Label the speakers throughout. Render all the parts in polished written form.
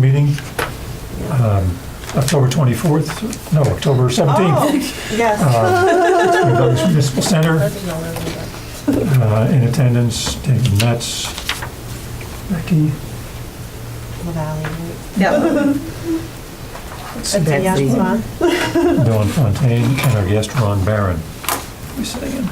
Speaker 1: meeting, October 24th, no, October 17th.
Speaker 2: Oh, yes.
Speaker 1: Douglas Municipal Center. In attendance, David Metz, Becky.
Speaker 2: Yep.
Speaker 1: Let's
Speaker 2: That's a yes one.
Speaker 1: Dawn Fontaine, and our guest Ron Barron. We sitting in.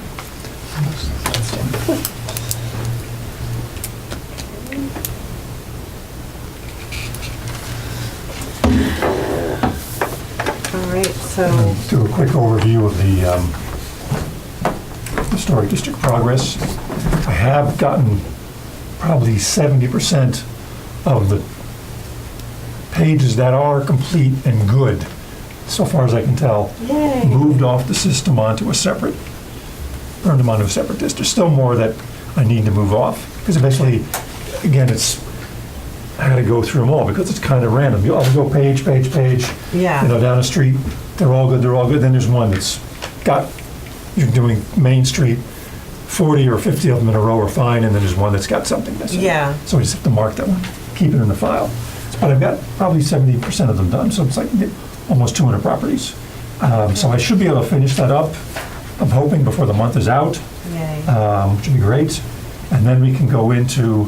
Speaker 2: All right, so,
Speaker 1: Do a quick overview of the Historic District progress. I have gotten probably 70% of the pages that are complete and good, so far as I can tell.
Speaker 2: yay.
Speaker 1: Moved off the system onto a separate, burned them onto a separate disk. There's still more that I need to move off, because eventually, again, I had to go through them all, because it's kind of random. I'll go page,
Speaker 2: Yeah.
Speaker 1: down the street, they're all good, then there's one that's got, you're doing Main Street, 40 or 50 of them in a row are fine, and then there's one that's got something missing.
Speaker 2: Yeah.
Speaker 1: So we just have to mark that one, keep it in the file. But I've got probably 70% of them done, so it's like almost 200 properties. So I should be able to finish that up, I'm hoping, before the month is out,
Speaker 2: Yay.
Speaker 1: which would be great. And then we can go into,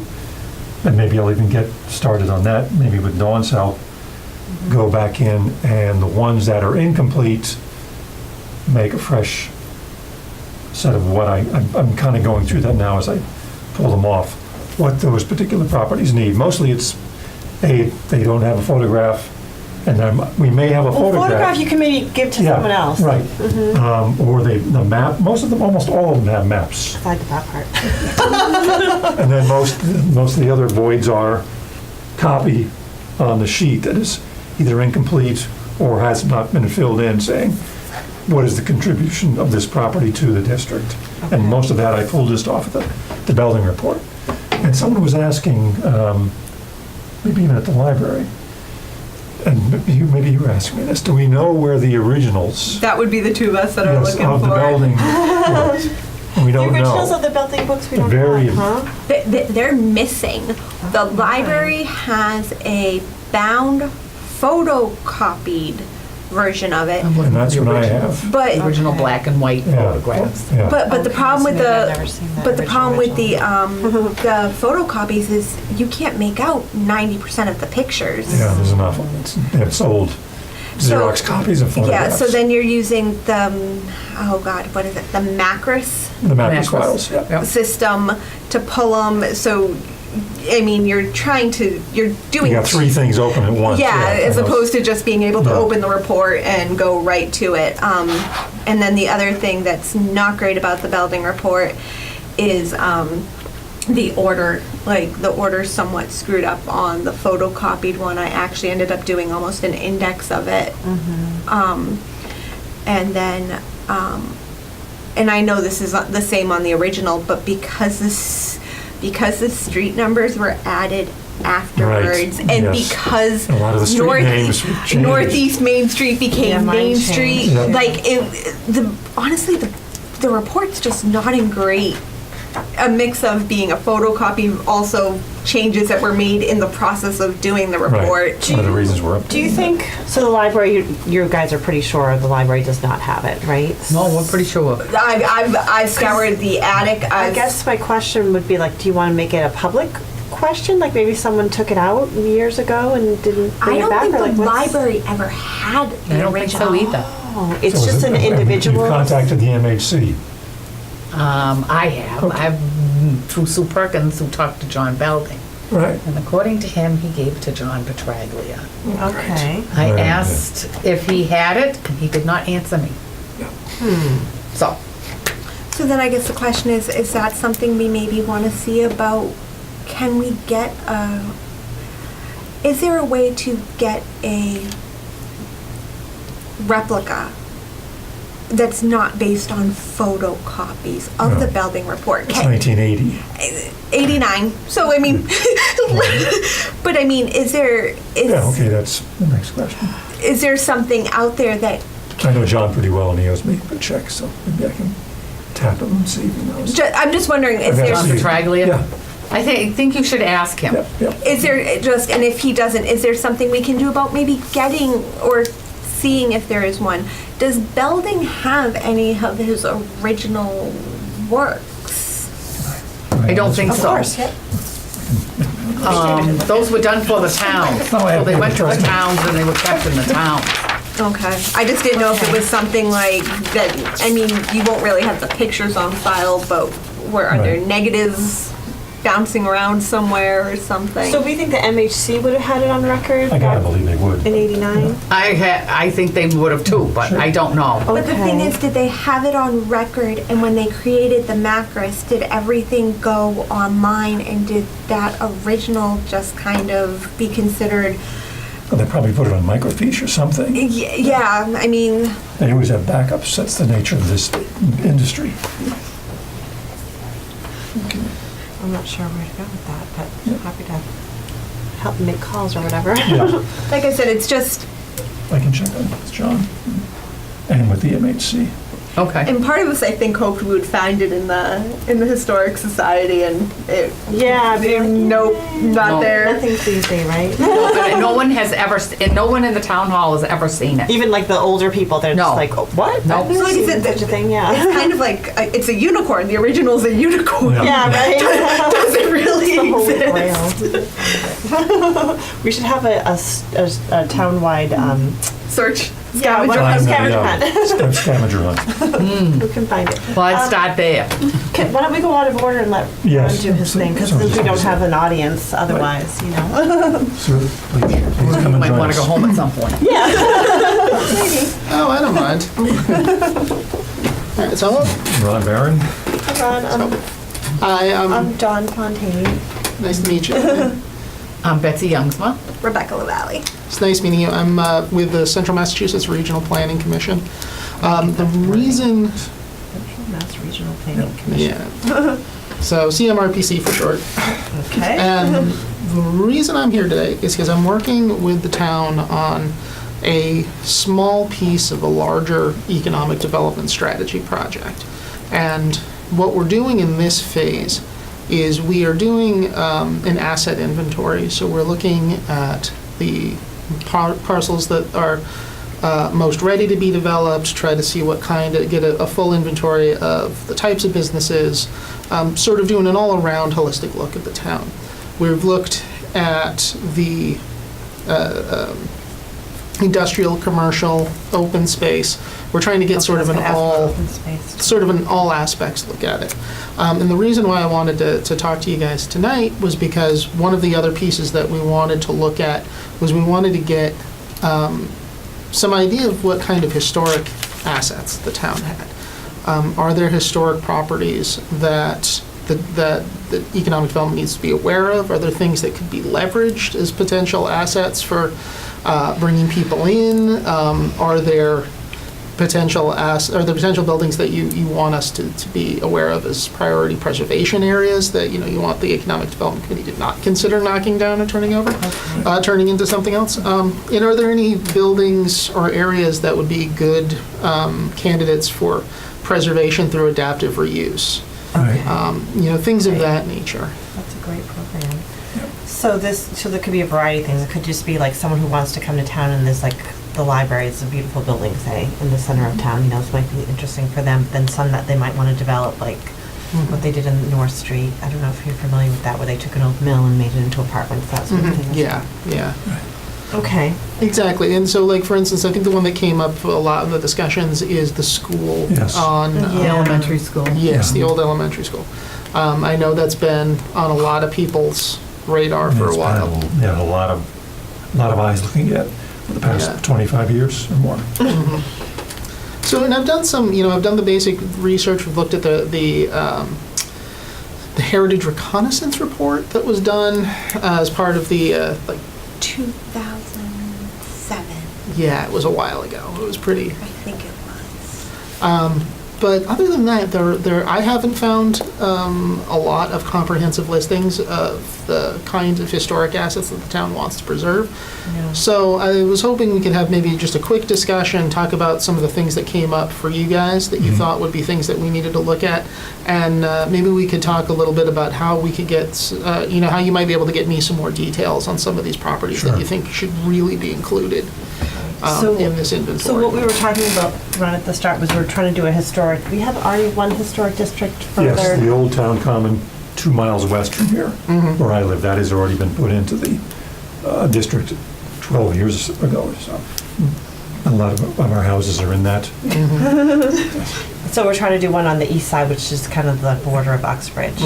Speaker 1: and maybe I'll even get started on that, maybe with Dawn's help, go back in, and the ones that are incomplete, make a fresh set of what I'm kind of going through that now as I pull them off, what those particular properties need. Mostly it's, they don't have a photograph, and then we may have a
Speaker 2: Well, photograph
Speaker 1: photograph.
Speaker 2: you can maybe give to
Speaker 1: Yeah,
Speaker 2: someone else.
Speaker 1: Right.
Speaker 2: Mm-hmm.
Speaker 1: Or the map, most of them, almost all of them have maps.
Speaker 2: I like that part.
Speaker 1: And then most of the other voids are copy on the sheet that is either incomplete or has not been filled in, saying, what is the contribution of this property to the district?
Speaker 2: Okay.
Speaker 1: And most of that I pulled just off of the building report. And someone was asking, maybe even at the library, and maybe you were asking me this, do we know where the originals
Speaker 3: That would be the two of us that are
Speaker 1: yes,
Speaker 3: looking
Speaker 1: of the
Speaker 3: for it.
Speaker 1: building report? We
Speaker 2: The
Speaker 1: don't
Speaker 2: originals
Speaker 1: know.
Speaker 2: of the building books we don't
Speaker 1: Very-
Speaker 2: have, huh?
Speaker 3: They're missing. The library has a bound photocopied version of it.
Speaker 1: And that's what I have.
Speaker 3: But
Speaker 4: Original black and white
Speaker 1: Yeah.
Speaker 4: photographs.
Speaker 1: Yeah.
Speaker 3: but the problem with
Speaker 2: so maybe I've never seen that
Speaker 3: the problem with the
Speaker 2: original.
Speaker 3: the photocopies is you can't make out 90% of the pictures.
Speaker 1: Yeah, there's enough of it. It's old
Speaker 3: So-
Speaker 1: Xerox copies of
Speaker 3: Yeah,
Speaker 1: photographs.
Speaker 3: so then you're using the oh god, what is it? The Macros
Speaker 1: The Macros
Speaker 4: Macros.
Speaker 1: files, yeah.
Speaker 4: Yep.
Speaker 3: system to pull them. So I mean, you're
Speaker 1: You
Speaker 3: doing
Speaker 1: got three things open at once.
Speaker 3: Yeah, as
Speaker 1: I know.
Speaker 3: opposed to just being able to
Speaker 1: Yeah.
Speaker 3: open the report and go right to it. And then the other thing that's not great about the building report is the order. Like, the order's somewhat screwed up on the photocopied one. I actually ended up doing almost an index of it. And then, and I know this is the same on the original, but because the street numbers were added afterwards, and
Speaker 1: yes.
Speaker 3: because
Speaker 1: A lot of the street names changed.
Speaker 3: Northeast Main Street became
Speaker 2: Yeah, mine
Speaker 3: Main
Speaker 2: changed.
Speaker 3: Street,
Speaker 1: Yeah.
Speaker 3: like honestly, the report's just not in great. A mix of being a photocopy, also changes that were made in the process of doing the report.
Speaker 1: Right. One of the reasons we're up.
Speaker 2: Do you think, so the library, you guys are pretty sure the library does not have it, right?
Speaker 4: No, we're pretty sure.
Speaker 3: I've scoured the attic.
Speaker 2: I guess my question would be like, do you want to make it a public question? Like maybe someone took it out years ago and didn't
Speaker 3: I
Speaker 2: bring it
Speaker 3: don't
Speaker 2: back?
Speaker 3: think
Speaker 2: or
Speaker 3: the
Speaker 2: like what's-
Speaker 3: library ever had the
Speaker 4: I don't think
Speaker 3: original.
Speaker 4: so either.
Speaker 2: Oh, it's
Speaker 1: So
Speaker 2: just an
Speaker 1: You've
Speaker 2: individual.
Speaker 1: contacted the MHC.
Speaker 4: I have.
Speaker 1: Okay.
Speaker 4: I've, through Sue Perkins, who talked to John Belding.
Speaker 1: Right.
Speaker 4: And according to him, he gave it to John Petraglia.
Speaker 2: Okay.
Speaker 4: I
Speaker 1: Right,
Speaker 4: asked if he had it, and he did not answer me. So,
Speaker 3: So then I guess the question is that something we maybe want to see about, can we get is there a way to get a replica that's not based on photocopies of the
Speaker 1: No.
Speaker 3: building report?
Speaker 1: It's 1980.
Speaker 3: 89. So I mean, but I mean, is there
Speaker 1: Yeah, okay, that's the next question.
Speaker 3: is there something out there that
Speaker 1: I know John pretty well, and he owes me a check, so maybe I can tap him and see if he knows.
Speaker 3: I'm just wondering, is
Speaker 1: I've
Speaker 3: there
Speaker 1: actually-
Speaker 4: John Petraglia?
Speaker 1: Yeah,
Speaker 4: I think you should ask him.
Speaker 1: Yep, yep.
Speaker 3: Is there just, and if he doesn't, is there something we can do about maybe getting or seeing if there is one? Does Belding have any of his original works?
Speaker 4: I don't think
Speaker 2: Of
Speaker 4: so.
Speaker 2: course.
Speaker 4: Those were done for the towns.
Speaker 1: No, I
Speaker 4: So they
Speaker 1: have
Speaker 4: went to the
Speaker 1: trust me.
Speaker 4: towns and they were kept in the towns.
Speaker 3: Okay. I just didn't know if it was something like that. I mean, you won't really have the pictures on file, but are there
Speaker 1: Right.
Speaker 3: negatives bouncing around somewhere or something?
Speaker 2: So we think the MHC would have had it on record
Speaker 1: I gotta believe they would.
Speaker 2: in '89?
Speaker 4: I think they would have too, but I don't know.
Speaker 3: But the thing
Speaker 2: Okay.
Speaker 3: is, did they have it on record, and when they created the macros, did everything go online, and did that original just kind of be considered?
Speaker 1: But they probably put it on microfiche or something.
Speaker 3: Yeah, I mean,
Speaker 1: They always have backups. That's the nature of this industry.
Speaker 2: I'm not sure where to go with that, but happy to help make calls or whatever.
Speaker 1: Yeah,
Speaker 3: like I said, it's just,
Speaker 1: I can check on with John and with the MHC.
Speaker 4: Okay.
Speaker 3: and part of us, I think, hoped we would find it in the Historic Society, and it,
Speaker 2: Yeah,
Speaker 3: nope, not
Speaker 4: No.
Speaker 3: there.
Speaker 2: nothing's easy, right?
Speaker 4: And no one has ever, and no one in the town hall has ever seen it.
Speaker 2: Even like the older people, they're
Speaker 4: No.
Speaker 2: just like, oh, what?
Speaker 4: No.
Speaker 2: I've never
Speaker 3: So like I
Speaker 2: seen
Speaker 3: said,
Speaker 2: such a thing,
Speaker 3: It's
Speaker 2: yeah.
Speaker 3: kind of like, it's a unicorn. The original's a unicorn.
Speaker 1: Yeah.
Speaker 2: Yeah, right?
Speaker 3: Does it really
Speaker 2: The Holy
Speaker 3: exist?
Speaker 2: Grail. We should have a town-wide,
Speaker 3: Search.
Speaker 2: yeah, what
Speaker 3: scavenger
Speaker 2: about
Speaker 3: hunt.
Speaker 2: scavenger hunt?
Speaker 1: Scavenger hunt.
Speaker 2: Who can find it?
Speaker 4: Well, I'd start there.
Speaker 2: Why don't we go out of order and let Ron
Speaker 1: Yes.
Speaker 2: do his thing, because
Speaker 1: So-
Speaker 2: we don't have an audience otherwise, you know?
Speaker 1: So please come
Speaker 4: You
Speaker 1: and
Speaker 4: might
Speaker 1: join
Speaker 4: want to go
Speaker 1: us.
Speaker 4: home at some point.
Speaker 5: Oh, I don't mind. All right, so
Speaker 1: Ron Barron,
Speaker 2: Ron,
Speaker 5: hi,
Speaker 2: I'm Dawn Fontaine.
Speaker 5: nice to meet you.
Speaker 4: I'm Betsy Youngsma.
Speaker 3: Rebecca LaValle.
Speaker 5: It's nice meeting you. I'm with the Central Massachusetts Regional Planning Commission. The reason,
Speaker 2: Central Mass Regional Planning Commission.
Speaker 5: yeah, so CMRPC for short.
Speaker 2: Okay.
Speaker 5: And the reason I'm here today is because I'm working with the town on a small piece of a larger economic development strategy project. And what we're doing in this phase is we are doing an asset inventory. So we're looking at the parcels that are most ready to be developed, try to see what kind of, get a full inventory of the types of businesses, sort of doing an all-around holistic look at the town. We've looked at the industrial, commercial, open space. We're trying to get sort of an all aspects look at it. And the reason why I wanted to talk to you guys tonight was because one of the other pieces that we wanted to look at was we wanted to get some idea of what kind of historic assets the town had. Are there historic properties that the economic development needs to be aware of? Are there things that could be leveraged as potential assets for bringing people in? Are there potential buildings that you want us to be aware of as priority preservation areas that you want the economic development committee to not consider knocking down and turning over, turning into something else? And are there any buildings or areas that would be good candidates for preservation through adaptive reuse?
Speaker 1: right?
Speaker 5: Things of that nature.
Speaker 2: That's a great program. So there could be a variety of things. It could just be like someone who wants to come to town and there's like the library is a beautiful building, say, in the center of town, this might be interesting for them. Then some that they might want to develop, like what they did in North Street. I don't know if you're familiar with that, where they took an old mill and made it into apartments, that sort of thing.
Speaker 5: Yeah.
Speaker 2: Okay.
Speaker 5: Exactly, and so like for instance, I think the one that came up a lot in the discussions is the school
Speaker 1: Yes.
Speaker 5: on
Speaker 2: Yeah.
Speaker 4: Elementary school.
Speaker 5: yes, the
Speaker 1: Yeah.
Speaker 5: old elementary school. I know that's been on a lot of people's radar for a
Speaker 1: It's
Speaker 5: while.
Speaker 1: been a lot of eyes looking at for the past
Speaker 5: Yeah.
Speaker 1: 25 years or more.
Speaker 5: So, and I've done some, I've done the basic research. We've looked at the Heritage Reconnaissance Report that was done as part of the
Speaker 3: 2007,
Speaker 5: yeah, it was a while ago. It was pretty.
Speaker 3: I think it was.
Speaker 5: But other than that, I haven't found a lot of comprehensive listings of the kinds of historic assets that the town wants to preserve.
Speaker 2: Yeah.
Speaker 5: So I was hoping we could have maybe just a quick discussion, talk about some of the things that came up for you guys that you thought would be things that we needed to look at, and maybe we could talk a little bit about how we could get, how you might be able to get me some more details on some of these properties that
Speaker 1: Sure.
Speaker 5: you think should really be included in this inventory.
Speaker 2: So what we were talking about right at the start was we were trying to do a historic, we have already one historic district further.
Speaker 1: Yes, the old town common, 2 miles west from here, where I live, that has already been put into the district 12 years ago or so. A lot of our houses are in that.
Speaker 2: So we're trying to do one on the east side, which is kind of the border of Uxbridge.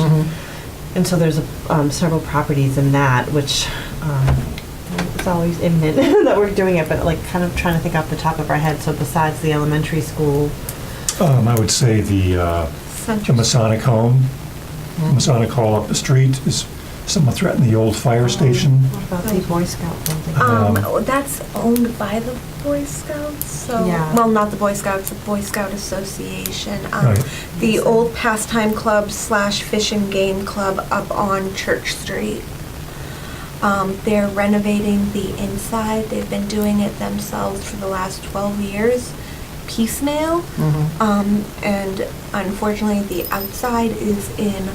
Speaker 2: And so there's several properties in that, which it's always imminent that we're doing it, but like kind of trying to think off the top of our head. So besides the elementary school,
Speaker 1: I would say the Masonic home, Masonic Hall up the street is somewhat threatened, the old fire station.
Speaker 2: what about the Boy Scout building?
Speaker 3: That's owned by the Boy Scouts, so,
Speaker 2: Yeah.
Speaker 3: well, not the Boy Scouts, the Boy Scout Association.
Speaker 1: Right.
Speaker 3: The old pastime club / fish and game club up on Church Street. They're renovating the inside. They've been doing it themselves for the last 12 years, piecemeal. And unfortunately, the outside is in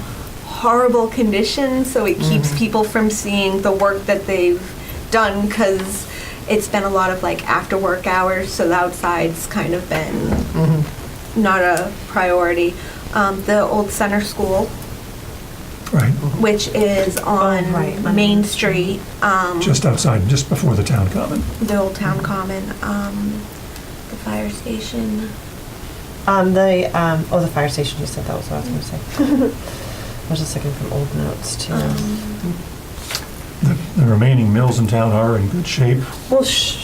Speaker 3: horrible condition, so it keeps people from seeing the work that they've done, because it's been a lot of like after work hours, so the outside's kind of been not a priority. The old center school,
Speaker 1: Right,
Speaker 3: which is on
Speaker 2: right.
Speaker 3: Main Street,
Speaker 1: just outside, just before the town common.
Speaker 3: the old town common, the fire station.
Speaker 2: The fire station, you said that was what I was going to say. I was just looking from old notes too.
Speaker 1: The remaining mills in town are in good shape.
Speaker 2: Well,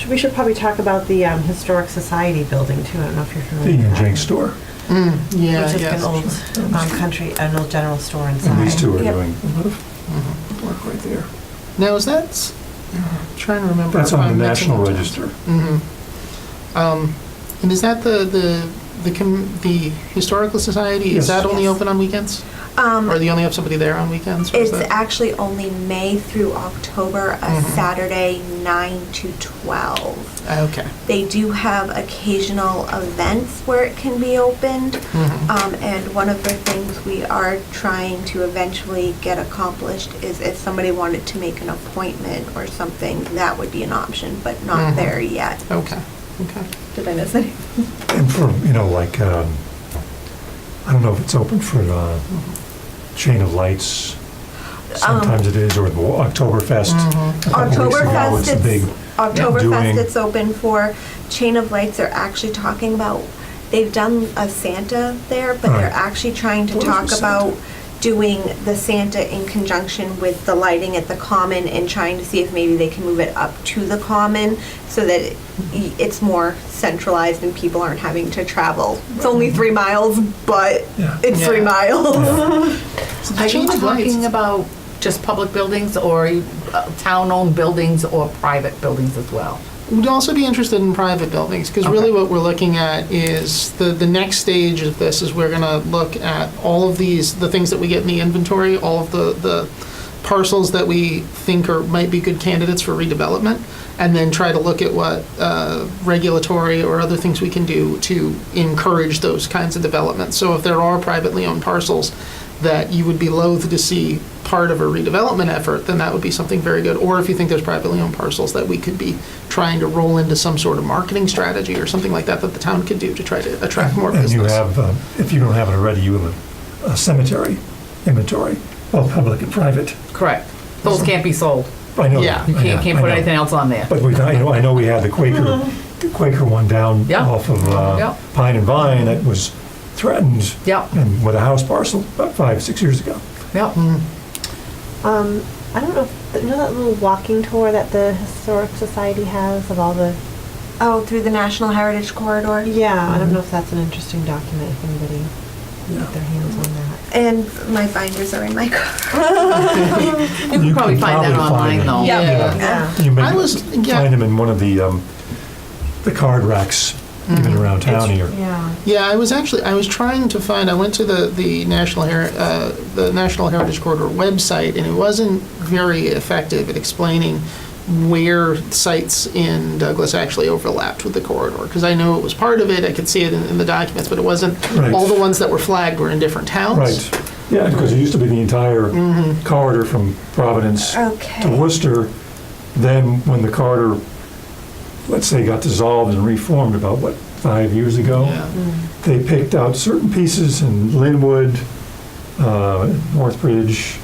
Speaker 2: we should probably talk about the Historic Society building too. I don't know if you're familiar
Speaker 1: The
Speaker 2: with that.
Speaker 1: Jenks store,
Speaker 5: Yeah,
Speaker 2: Which is
Speaker 5: yes.
Speaker 2: an old an old general store inside.
Speaker 1: and these two are
Speaker 3: Yep.
Speaker 1: doing a lot of work right there.
Speaker 5: Now, is that, I'm trying to remember.
Speaker 1: That's
Speaker 5: if
Speaker 1: on the
Speaker 5: I'm mixing
Speaker 1: National
Speaker 5: it.
Speaker 1: Register.
Speaker 5: And is that the Historical Society,
Speaker 1: Yes.
Speaker 5: is that only
Speaker 3: Yes.
Speaker 5: open on weekends? Or do you only have somebody there on weekends? Or is
Speaker 3: It's
Speaker 5: that-
Speaker 3: actually only May through October, a Saturday 9 to 12.
Speaker 5: Okay.
Speaker 3: They do have occasional events where it can be opened. And one of the things we are trying to eventually get accomplished is if somebody wanted to make an appointment or something, that would be an option, but not there yet.
Speaker 5: Okay, okay.
Speaker 3: Did I miss anything?
Speaker 1: And for, like, I don't know if it's open for Chain of Lights. Sometimes it is, or the Oktoberfest. A couple weeks ago, it's a big
Speaker 3: Oktoberfest
Speaker 1: doing.
Speaker 3: it's open for. Chain of Lights are actually talking about, they've done a Santa there, but they're
Speaker 1: Right.
Speaker 3: actually trying to
Speaker 1: What
Speaker 3: talk
Speaker 1: was the
Speaker 3: about doing the Santa in conjunction with the lighting at the Common and trying to see if maybe they can move it up to the Common so that it's more centralized and people aren't having to travel. It's only 3 miles, but
Speaker 1: Yeah.
Speaker 3: it's 3
Speaker 5: Yeah.
Speaker 3: miles.
Speaker 5: So the
Speaker 4: Are you
Speaker 5: Chain of Lights-
Speaker 4: talking about just public buildings or town-owned buildings or private buildings as well?
Speaker 5: We'd also be interested in private buildings, because really what we're looking at is the next stage of this is we're gonna look at all of these, the things that we get in the inventory, all of the parcels that we think might be good candidates for redevelopment, and then try to look at what regulatory or other things we can do to encourage those kinds of developments. So if there are privately owned parcels that you would be loath to see part of a redevelopment effort, then that would be something very good. Or if you think there's privately owned parcels that we could be trying to roll into some sort of marketing strategy or something like that that the town could do to try to attract more
Speaker 1: And you
Speaker 5: business.
Speaker 1: have, if you don't have it already, you have a cemetery inventory, both public and private.
Speaker 4: Correct. Those can't be sold.
Speaker 1: I know.
Speaker 5: Yeah.
Speaker 4: You can't
Speaker 1: I
Speaker 4: put
Speaker 1: know.
Speaker 4: anything else on there.
Speaker 1: But I know we had the Quaker one down
Speaker 4: Yeah.
Speaker 1: off of
Speaker 4: Yeah.
Speaker 1: Pine and Vine that was threatened.
Speaker 4: Yeah.
Speaker 1: And with a house parcel about 5-6 years ago.
Speaker 4: Yep.
Speaker 2: I don't know, you know that little walking tour that the Historic Society has of all the,
Speaker 3: Oh, through the National Heritage Corridor.
Speaker 2: I don't know if that's an interesting document, if anybody can get their hands on that.
Speaker 3: And my binders are in my car.
Speaker 4: You can probably find that online, though.
Speaker 3: Yeah.
Speaker 2: Yeah.
Speaker 1: You may
Speaker 5: I was- yeah.
Speaker 1: find them in one of the card racks even around town here.
Speaker 2: Yeah.
Speaker 5: Yeah, I was trying to find, I went to the National Heritage Corridor website, and it wasn't very effective at explaining where sites in Douglas actually overlapped with the corridor, because I know it was part of it, I could see it in the documents, but it wasn't,
Speaker 1: Right.
Speaker 5: all the ones that were flagged were in different towns.
Speaker 1: Right, yeah, because it used to be the entire corridor from Providence to
Speaker 3: Okay.
Speaker 1: Worcester. Then when the corridor, let's say, got dissolved and reformed about, 5 years ago?
Speaker 5: Yeah.
Speaker 1: They picked out certain pieces in Linwood, Northbridge,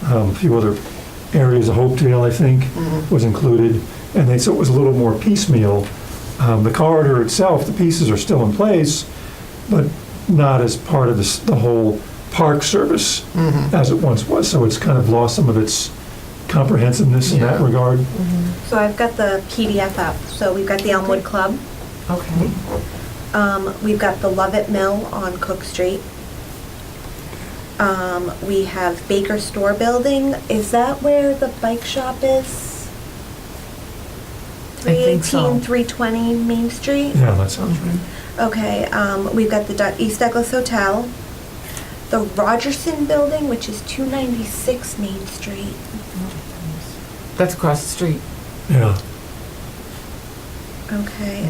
Speaker 1: a few other areas of Hopedale, I think, was included. And so it was a little more piecemeal. The corridor itself, the pieces are still in place, but not as part of the whole park service as it once was. So it's kind of lost some of its comprehensiveness in that
Speaker 5: Yeah.
Speaker 1: regard.
Speaker 3: So I've got the PDF up. So we've got the Elmwood Club.
Speaker 2: Okay.
Speaker 3: We've got the Lovett Mill on Cook Street. We have Baker Store Building. Is that where the bike shop is?
Speaker 4: I think so.
Speaker 3: 318, 320 Main Street?
Speaker 1: Yeah, that sounds right.
Speaker 3: Okay, we've got the East Douglas Hotel. The Rogerson Building, which is 296 Main Street.
Speaker 4: That's across the street.
Speaker 1: Yeah,
Speaker 3: Okay.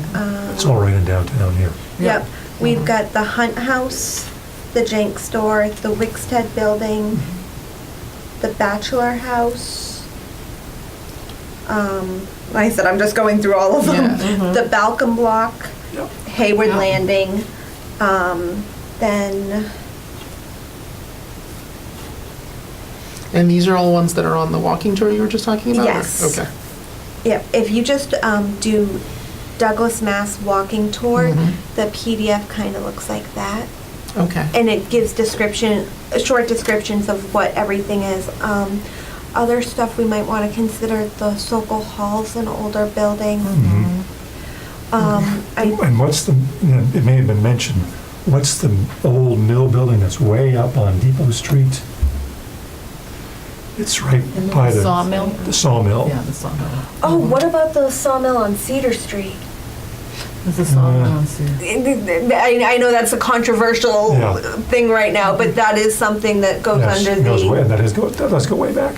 Speaker 1: it's all right in downtown here.
Speaker 3: Yep. We've got the Hunt House, the Jenk Store, the Wickstead Building, the Bachelor House. Like I said, I'm just going through all of them.
Speaker 5: Yeah.
Speaker 3: The Balcom Block,
Speaker 1: Yep.
Speaker 3: Hayward
Speaker 4: Yeah.
Speaker 3: Landing, then,
Speaker 5: And these are all ones that are on the walking tour you were just talking about? or-
Speaker 3: Yes.
Speaker 5: Okay.
Speaker 3: yep, if you just do Douglas Mass walking tour,
Speaker 5: Mhm.
Speaker 3: the PDF kind of looks like that.
Speaker 5: Okay.
Speaker 3: And it gives short descriptions of what everything is. Other stuff we might want to consider, the Sokol Hall's an older building.
Speaker 1: And what's it may have been mentioned, what's the old mill building that's way up on Depot Street? It's right by the
Speaker 4: Sawmill?
Speaker 1: sawmill.
Speaker 4: Yeah, the sawmill.
Speaker 3: Oh, what about the sawmill on Cedar Street?
Speaker 4: There's a sawmill on Cedar.
Speaker 3: I know that's a controversial
Speaker 1: Yeah.
Speaker 3: thing right now, but that is something that goes
Speaker 1: Yes,
Speaker 3: under
Speaker 1: it goes
Speaker 3: the.
Speaker 1: way- that does go way back.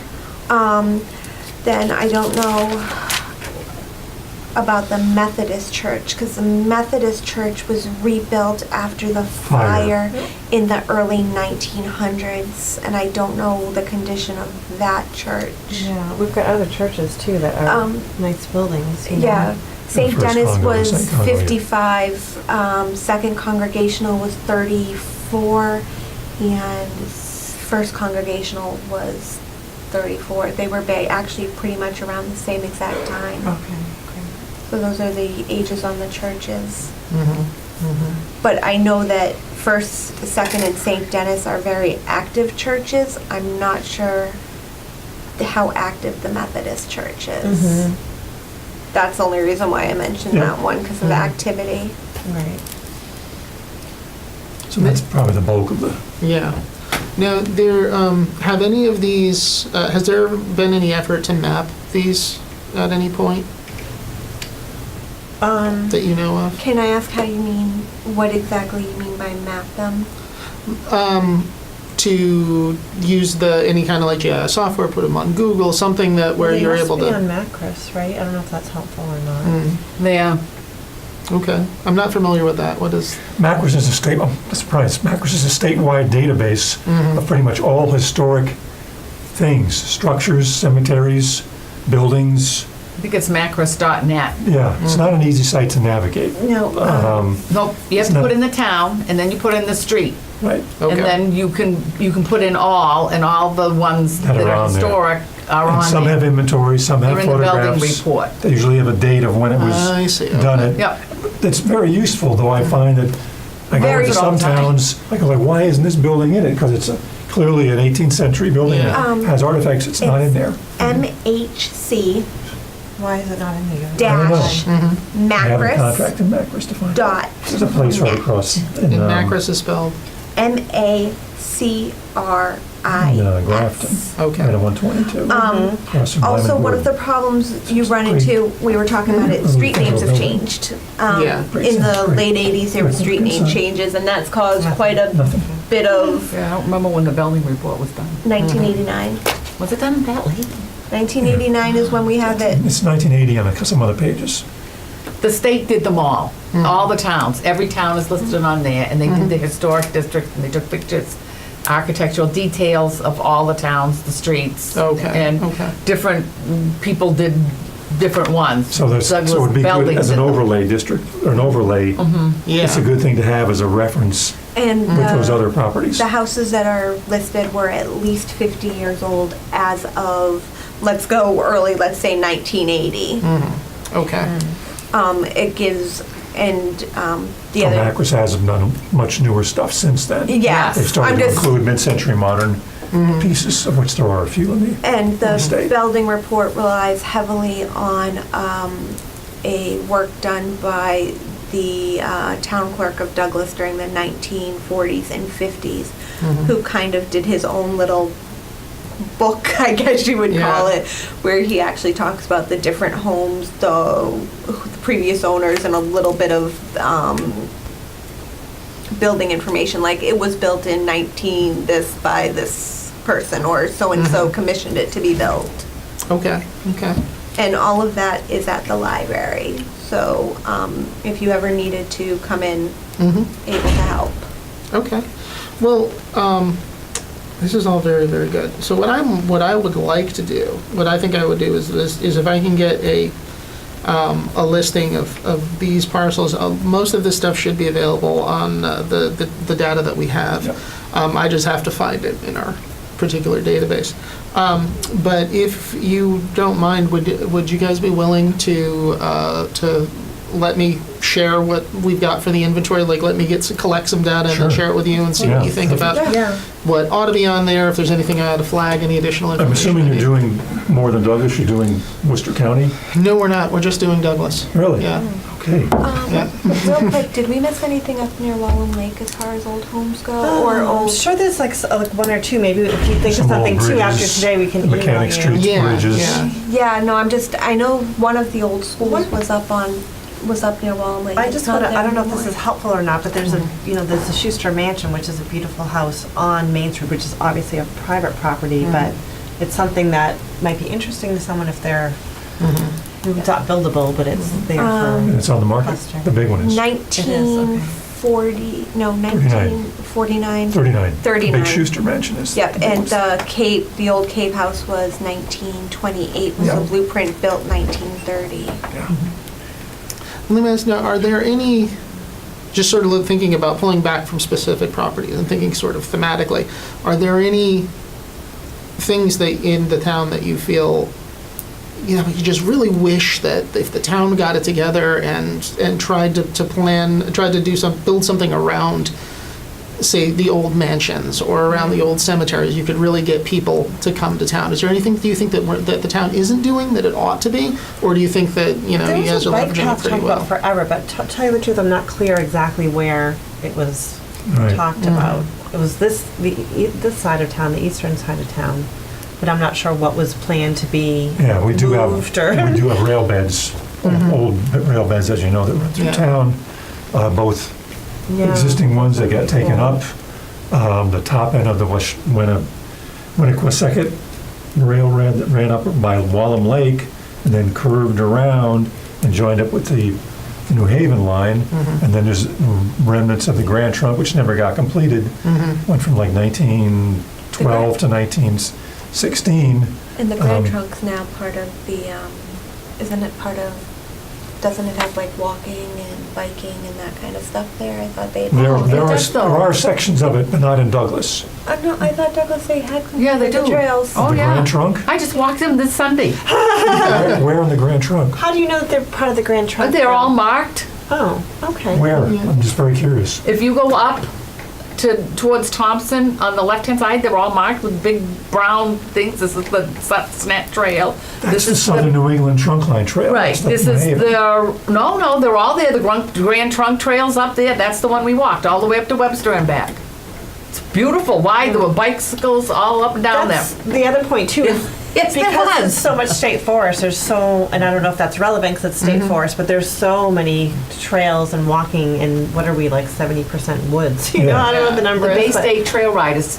Speaker 3: Then I don't know about the Methodist church, because the Methodist church was rebuilt after the
Speaker 1: Fire.
Speaker 3: fire in the early 1900s, and I don't know the condition of that church.
Speaker 2: Yeah, we've got other churches too that are nice buildings. You know?
Speaker 3: Yeah, St.
Speaker 1: First
Speaker 3: Dennis
Speaker 1: Congo,
Speaker 3: was
Speaker 1: St. Congo, yeah.
Speaker 3: 55, Second Congregational was 34, and First Congregational was 34. They were actually pretty much around the same exact time.
Speaker 2: Okay.
Speaker 3: So those are the ages on the churches.
Speaker 5: Mm-hmm.
Speaker 3: But I know that First, Second, and St. Dennis are very active churches. I'm not sure how active the Methodist church is. That's the only reason why I mentioned
Speaker 1: Yeah.
Speaker 3: that one, because of activity.
Speaker 2: Right.
Speaker 1: So that's probably the bulk of the,
Speaker 5: Yeah. Now, have any of these, has there been any effort to map these at any point that you know of?
Speaker 3: Can I ask how you mean, what exactly you mean by map them?
Speaker 5: To use any kind of software, put them on Google, something where you're able
Speaker 2: They
Speaker 5: to.
Speaker 2: must be on Macros, right? I don't know if that's helpful or not.
Speaker 4: Yeah.
Speaker 5: Okay, I'm not familiar with that. What is?
Speaker 1: Macros is I'm surprised, Macros is a statewide database of pretty much all historic things, structures, cemeteries, buildings.
Speaker 4: I think it's macros.net.
Speaker 1: Yeah, it's not an easy site to navigate.
Speaker 3: No.
Speaker 4: Nope, you have
Speaker 1: It's
Speaker 4: to
Speaker 1: not-
Speaker 4: put in the town, and then you put in the street.
Speaker 1: Right.
Speaker 5: Okay.
Speaker 4: And then you can put in all, and all the ones
Speaker 1: That
Speaker 4: that
Speaker 1: are
Speaker 4: are
Speaker 1: on there.
Speaker 4: historic are
Speaker 1: And
Speaker 4: on
Speaker 1: some have
Speaker 4: there.
Speaker 1: inventory, some have
Speaker 4: They're in the building
Speaker 1: photographs.
Speaker 4: report.
Speaker 1: They usually have a date of when it
Speaker 5: I
Speaker 1: was
Speaker 5: see,
Speaker 1: done.
Speaker 5: okay.
Speaker 4: Yep.
Speaker 1: It's very useful, though I find that, I go
Speaker 3: Very
Speaker 1: into
Speaker 4: all
Speaker 1: some
Speaker 4: the time.
Speaker 1: towns, I go like, why isn't this building in it? Because it's clearly an 18th century building that
Speaker 3: Yeah.
Speaker 1: has artifacts, it's not in there.
Speaker 3: MHC
Speaker 2: Why is it not in here?
Speaker 3: dash
Speaker 1: I haven't
Speaker 3: Macros
Speaker 1: contracted Macros to find it.
Speaker 3: dot
Speaker 1: There's a place right across.
Speaker 5: And Macros is spelled.
Speaker 3: MACROS
Speaker 1: Grafton,
Speaker 5: Okay.
Speaker 1: right at 122. Across from
Speaker 3: Also,
Speaker 1: Lemon
Speaker 3: one of the
Speaker 1: Wood.
Speaker 3: problems you run into, we were talking about it, street names have changed.
Speaker 5: Yeah.
Speaker 3: In the late 80s, there were street name changes, and that's caused quite a
Speaker 1: Nothing.
Speaker 3: bit of
Speaker 4: Yeah, I don't remember when the building report was done.
Speaker 3: 1989.
Speaker 4: Was it done that late?
Speaker 3: 1989 is when we have it.
Speaker 1: It's 1980 on some other pages.
Speaker 4: The state did them all the towns. Every town is listed on there, and they did the historic district, and they took pictures, architectural details of all the towns, the streets.
Speaker 5: Okay,
Speaker 4: And
Speaker 5: okay.
Speaker 4: different people did different ones.
Speaker 1: So it
Speaker 4: Douglas
Speaker 1: would be good
Speaker 4: Belding
Speaker 1: as
Speaker 4: did
Speaker 1: an
Speaker 4: them.
Speaker 1: overlay district, or an overlay.
Speaker 5: Yeah.
Speaker 1: It's a good thing to have as a reference
Speaker 3: And
Speaker 1: with those other properties.
Speaker 3: the houses that are listed were at least 50 years old as of, let's go early, let's say 1980.
Speaker 5: Okay.
Speaker 3: It gives, and the
Speaker 1: So
Speaker 3: other,
Speaker 1: Macris hasn't done much newer stuff since then.
Speaker 3: yes,
Speaker 1: They've started
Speaker 3: I'm
Speaker 1: to
Speaker 3: just,
Speaker 1: include mid-century modern pieces, of which there are a few in the
Speaker 3: and the
Speaker 1: State.
Speaker 3: Belding report relies heavily on a work done by the town clerk of Douglas during the 1940s and 50s, who kind of did his own little book, I guess you would call
Speaker 5: Yeah.
Speaker 3: it, where he actually talks about the different homes, the previous owners, and a little bit of building information, like it was built in 19 this by this person, or so-and-so commissioned it to be built.
Speaker 5: Okay, okay.
Speaker 3: And all of that is at the library. So if you ever needed to come in, able to help.
Speaker 5: Okay. Well, this is all very, very good. So what I would like to do, what I think I would do is if I can get a listing of these parcels. Most of this stuff should be available on the data that we have.
Speaker 1: Yep.
Speaker 5: I just have to find it in our particular database. But if you don't mind, would you guys be willing to let me share what we've got for the inventory? Like, let me collect some data and then
Speaker 1: Sure.
Speaker 5: share it with you and see what
Speaker 1: Yeah.
Speaker 5: you think about
Speaker 2: Yeah.
Speaker 5: what ought to be on there, if there's anything I ought to flag, any additional
Speaker 1: I'm
Speaker 5: information.
Speaker 1: assuming
Speaker 5: I
Speaker 1: you're
Speaker 5: need.
Speaker 1: doing more than Douglas, you're doing Worcester County?
Speaker 5: No, we're not. We're just doing Douglas.
Speaker 1: Really?
Speaker 5: Yeah.
Speaker 1: Okay.
Speaker 5: Yeah.
Speaker 3: Real quick, did we miss anything up near Wallen Lake as far as old homes go? Or
Speaker 2: I'm
Speaker 3: old?
Speaker 2: sure there's like one or two, maybe if you think of
Speaker 1: Some old
Speaker 2: something too after
Speaker 1: bridges,
Speaker 2: today, we can email
Speaker 1: Mechanic
Speaker 2: you.
Speaker 1: Street.
Speaker 5: Yeah,
Speaker 1: Bridges.
Speaker 5: yeah.
Speaker 3: Yeah, no, I know one of the old schools was up near Wallen Lake.
Speaker 2: I
Speaker 3: It's
Speaker 2: just
Speaker 3: not
Speaker 2: want to,
Speaker 3: there
Speaker 2: I don't know if this
Speaker 3: anymore.
Speaker 2: is helpful or not, but there's there's the Schuster Mansion, which is a beautiful house on Main Street, which is obviously a private property, but it's something that might be interesting to someone if they're, it's not buildable, but it's there
Speaker 1: And it's on the market?
Speaker 2: Cluster.
Speaker 1: The big one is
Speaker 3: 1940, no, 1949.
Speaker 1: 39.
Speaker 3: 39.
Speaker 1: The big Schuster Mansion is.
Speaker 3: Yep, and the old Cape House was 1928, was
Speaker 1: Yeah.
Speaker 3: a blueprint built 1930.
Speaker 1: Yeah.
Speaker 5: Let me ask now, are there any, just sort of thinking about pulling back from specific properties and thinking sort of thematically, are there any things that in the town that you feel, you just really wish that if the town got it together and tried to build something around, say, the old mansions or around the old cemeteries, you could really get people to come to town? Is there anything, do you think that the town isn't doing that it ought to be? Or do you think that, you
Speaker 2: There
Speaker 5: guys
Speaker 2: was
Speaker 5: are
Speaker 2: a bike
Speaker 5: leveraging it
Speaker 2: path
Speaker 5: pretty
Speaker 2: talked
Speaker 5: well?
Speaker 2: about forever, but to tell you the truth, I'm not clear exactly where it was
Speaker 1: Right.
Speaker 2: talked about. It was this side of town, the eastern side of town, but I'm not sure what was planned to be
Speaker 1: Yeah, we do have,
Speaker 2: moved or.
Speaker 1: we do have rail beds, old rail beds, as you know, that run through
Speaker 5: Yeah.
Speaker 1: town. Both
Speaker 2: Yeah.
Speaker 1: existing ones that got taken up. The top end of the Winnequissecket Railroad that ran up by Wallem Lake and then curved around and joined up with the New Haven line. And then there's remnants of the Grand Trunk, which never got completed. Went from like 1912 to 1916.
Speaker 3: And the Grand
Speaker 1: Um,
Speaker 3: Trunk's now part of the, isn't it part of, doesn't it have like walking and biking and that kind of stuff there? I thought they.
Speaker 1: There are sections of it, but not in Douglas.
Speaker 3: No, I thought Douglas they had.
Speaker 4: Yeah, they
Speaker 3: the
Speaker 4: do.
Speaker 3: trails.
Speaker 4: Oh,
Speaker 1: The
Speaker 4: yeah.
Speaker 1: Grand Trunk?
Speaker 4: I just walked them this Sunday.
Speaker 1: Where in the Grand Trunk?
Speaker 2: How do you know that they're part of the Grand Trunk?
Speaker 4: They're all
Speaker 2: Trail?
Speaker 4: marked.
Speaker 2: Oh, okay.
Speaker 1: Where? I'm just very curious.
Speaker 4: If you go up towards Thompson on the left-hand side, they're all marked with big brown things. This is the Snap Trail.
Speaker 1: That's
Speaker 4: This
Speaker 1: the
Speaker 4: is
Speaker 1: Southern New England Trunk Line Trail.
Speaker 4: Right,
Speaker 1: That's the
Speaker 4: this is
Speaker 1: name.
Speaker 4: no, they're all there. The Grand Trunk Trail's up there. That's the one we walked all the way up to Webster and back. It's beautiful. Why? There were bicycles all up and down there.
Speaker 2: That's the other point too.
Speaker 4: Yes, there
Speaker 2: Because
Speaker 4: was.
Speaker 2: there's so much state forest, there's so, and I don't know if that's relevant because it's state forest, but there's so many trails and walking and what are we, like 70% woods? You know,
Speaker 1: Yeah.
Speaker 2: I don't know what the number
Speaker 4: The
Speaker 2: is.
Speaker 4: Bay
Speaker 2: but-
Speaker 4: State Trail Riders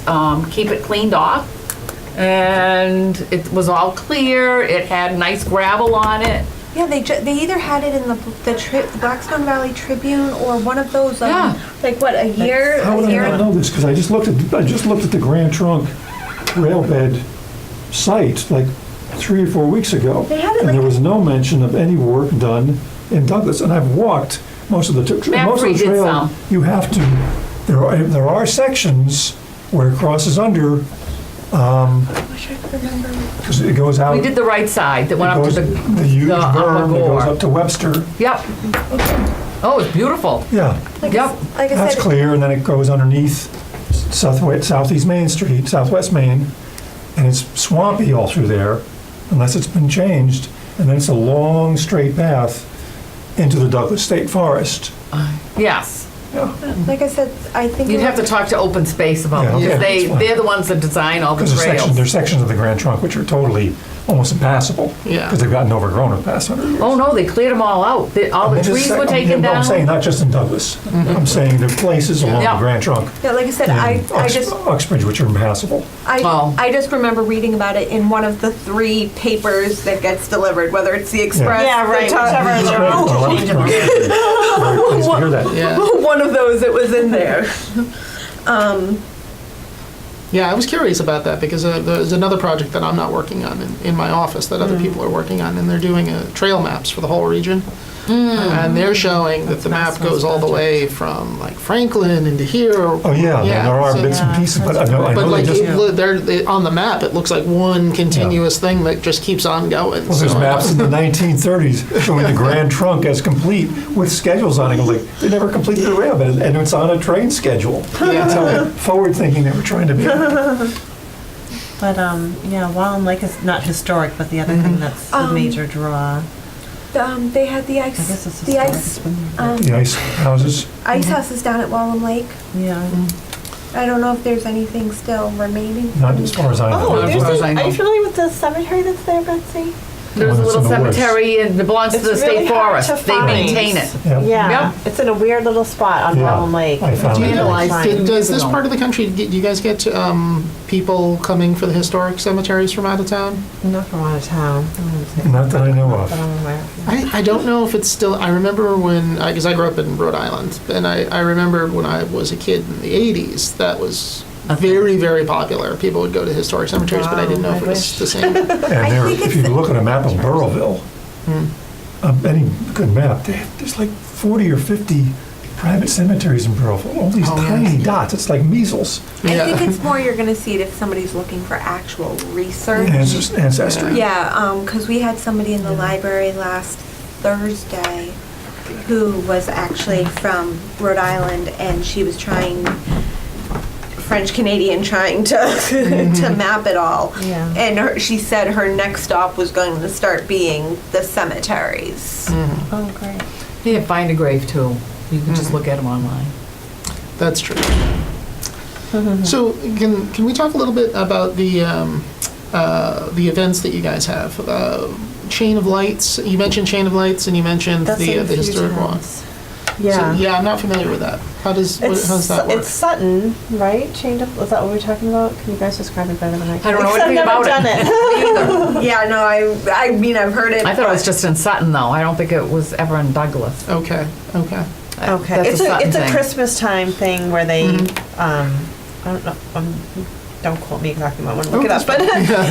Speaker 4: keep it cleaned off, and it was all clear. It had nice gravel on it.
Speaker 3: Yeah, they either had it in the Blackstone Valley Tribune or one of those,
Speaker 4: Yeah.
Speaker 3: like what, a year?
Speaker 1: How would I not know this? Because I just looked at the Grand Trunk rail bed site like 3 or 4 weeks ago.
Speaker 3: They had it
Speaker 1: And
Speaker 3: like-
Speaker 1: there was no mention of any work done in Douglas. And I've walked most of the
Speaker 4: Map-free did
Speaker 1: trail.
Speaker 4: some.
Speaker 1: You have to, there are sections where it crosses under,
Speaker 3: I wish I could remember.
Speaker 1: because it goes out.
Speaker 4: We did the right side that went
Speaker 1: it
Speaker 4: up to
Speaker 1: goes-
Speaker 4: the
Speaker 1: huge
Speaker 4: upper
Speaker 1: berm that goes
Speaker 4: gore.
Speaker 1: up to Webster.
Speaker 4: Yep. Oh, it's beautiful.
Speaker 1: Yeah,
Speaker 3: Like
Speaker 4: Yep.
Speaker 3: Like I
Speaker 1: that's
Speaker 3: said,
Speaker 1: clear, and then it goes underneath Southeast Main Street, Southwest Main, and it's swampy all through there, unless it's been changed, and then it's a long, straight path into the Douglas State Forest.
Speaker 4: Yes.
Speaker 3: like I said, I think.
Speaker 4: You'd have to talk to Open Space about
Speaker 1: Yeah,
Speaker 4: it,
Speaker 1: okay,
Speaker 4: because
Speaker 1: that's fine.
Speaker 4: they're the ones that design all the
Speaker 1: Because
Speaker 4: trails.
Speaker 1: there's sections of the Grand Trunk which are totally, almost impassable.
Speaker 5: Yeah.
Speaker 1: Because they've gotten overgrown in the past 100 years.
Speaker 4: Oh, no, they cleared them all out. All the
Speaker 1: I'm just
Speaker 4: trees
Speaker 1: saying-
Speaker 4: were taken
Speaker 1: I'm saying
Speaker 4: down.
Speaker 1: not just in Douglas. I'm saying there are places along
Speaker 4: Yeah.
Speaker 1: the Grand Trunk
Speaker 3: Yeah, like I said,
Speaker 1: in
Speaker 3: I just,
Speaker 1: Uxbridge which are impassable.
Speaker 4: Oh.
Speaker 3: I just remember reading about it in one of the 3 papers that gets delivered, whether it's the Express.
Speaker 2: Yeah,
Speaker 3: the
Speaker 2: right,
Speaker 3: Times,
Speaker 2: whichever.
Speaker 1: Great. Well, I'm very pleased to hear that.
Speaker 5: Yeah.
Speaker 3: One of those that was in there.
Speaker 5: Yeah, I was curious about that because there's another project that I'm not working on in my office that other people are working on, and they're doing trail maps for the whole region. And they're showing that the map goes all the way from like Franklin into here.
Speaker 1: Oh, yeah, there are
Speaker 5: so-
Speaker 1: bits and pieces, but I know
Speaker 5: But
Speaker 1: they
Speaker 5: like,
Speaker 1: just,
Speaker 5: on the map, it looks like one continuous thing that just keeps on going.
Speaker 1: well, there's
Speaker 5: So-
Speaker 1: maps in the 1930s showing the Grand Trunk as complete with schedules on it. Like, they never completed the rail bed, and it's on a train schedule. That's how forward-thinking they were trying to be.
Speaker 2: But yeah, Wallen Lake is not historic, but the other thing that's a major draw.
Speaker 3: They had the ice.
Speaker 2: I guess it's
Speaker 3: the
Speaker 2: historic.
Speaker 3: ice.
Speaker 2: It's been there.
Speaker 1: The ice houses.
Speaker 3: Ice houses down at Wallam Lake.
Speaker 2: Yeah.
Speaker 3: I don't know if there's anything still remaining.
Speaker 1: Not as far as I know.
Speaker 2: Oh,
Speaker 4: as
Speaker 2: there's
Speaker 4: far as
Speaker 2: a,
Speaker 4: I know.
Speaker 2: are you familiar with the cemetery that's there, Betsy?
Speaker 4: There's a
Speaker 1: One that's
Speaker 4: little
Speaker 1: in the woods.
Speaker 4: cemetery and it belongs to
Speaker 2: It's
Speaker 4: the state
Speaker 2: really hard
Speaker 4: forest.
Speaker 2: to
Speaker 4: They
Speaker 2: find.
Speaker 4: maintain it.
Speaker 1: Yeah.
Speaker 2: Yeah.
Speaker 4: Yep.
Speaker 2: It's in a weird little spot on
Speaker 1: Yeah,
Speaker 2: Wallen Lake.
Speaker 1: I found
Speaker 5: Do you
Speaker 1: it.
Speaker 5: know,
Speaker 2: Really fine.
Speaker 5: does this
Speaker 4: ago.
Speaker 5: part of the country, do you guys get people coming for the historic cemeteries from out of town?
Speaker 2: Not from out of town. I wouldn't say,
Speaker 1: Not that I know
Speaker 2: but
Speaker 1: of.
Speaker 2: I'm aware.
Speaker 5: I don't know if it's still, I remember when, because I grew up in Rhode Island, and I remember when I was a kid in the 80s, that was very, very popular. People would go to historic cemeteries, but I didn't know if it was the same.
Speaker 1: And there,
Speaker 3: think
Speaker 1: if you look at a map of Burrillville, any good map, there's like 40 or 50 private cemeteries in Burrillville. All these
Speaker 5: Oh, yeah.
Speaker 1: tiny dots. It's like measles.
Speaker 3: I
Speaker 5: Yeah.
Speaker 3: think it's more you're going to see it if somebody's looking for actual research.
Speaker 1: Ancestry.
Speaker 3: Yeah, because we had somebody in the library last Thursday who was actually from Rhode Island, and she was trying, French Canadian, trying to to map it all.
Speaker 2: Yeah.
Speaker 3: And she said her next stop was going to start being the cemeteries.
Speaker 2: Oh, great.
Speaker 4: They have Find a Grave too. You can just look at them online.
Speaker 5: That's true. So can we talk a little bit about the events that you guys have? Chain of Lights, you mentioned Chain of Lights, and you mentioned
Speaker 2: That's
Speaker 5: the
Speaker 2: in a few
Speaker 5: historic one.
Speaker 2: towns. Yeah.
Speaker 5: So, yeah, I'm not familiar with that. How's that work?
Speaker 2: It's Sutton, right? Chained up. Was that what we were talking about? Can you guys describe it better than I can?
Speaker 4: I don't know
Speaker 2: Because
Speaker 4: anything
Speaker 2: I've
Speaker 4: about
Speaker 2: never
Speaker 4: it.
Speaker 2: done it.
Speaker 3: Yeah, no, I mean, I've heard it.
Speaker 4: I thought it was
Speaker 3: but-
Speaker 4: just in Sutton though. I don't think it was ever in Douglas.
Speaker 5: Okay.
Speaker 2: Okay.
Speaker 4: That's
Speaker 2: It's
Speaker 4: a
Speaker 2: a
Speaker 4: Sutton
Speaker 2: it's a
Speaker 4: thing.
Speaker 2: Christmas time thing where they I don't know. Don't quote me exactly. I want to look it up, but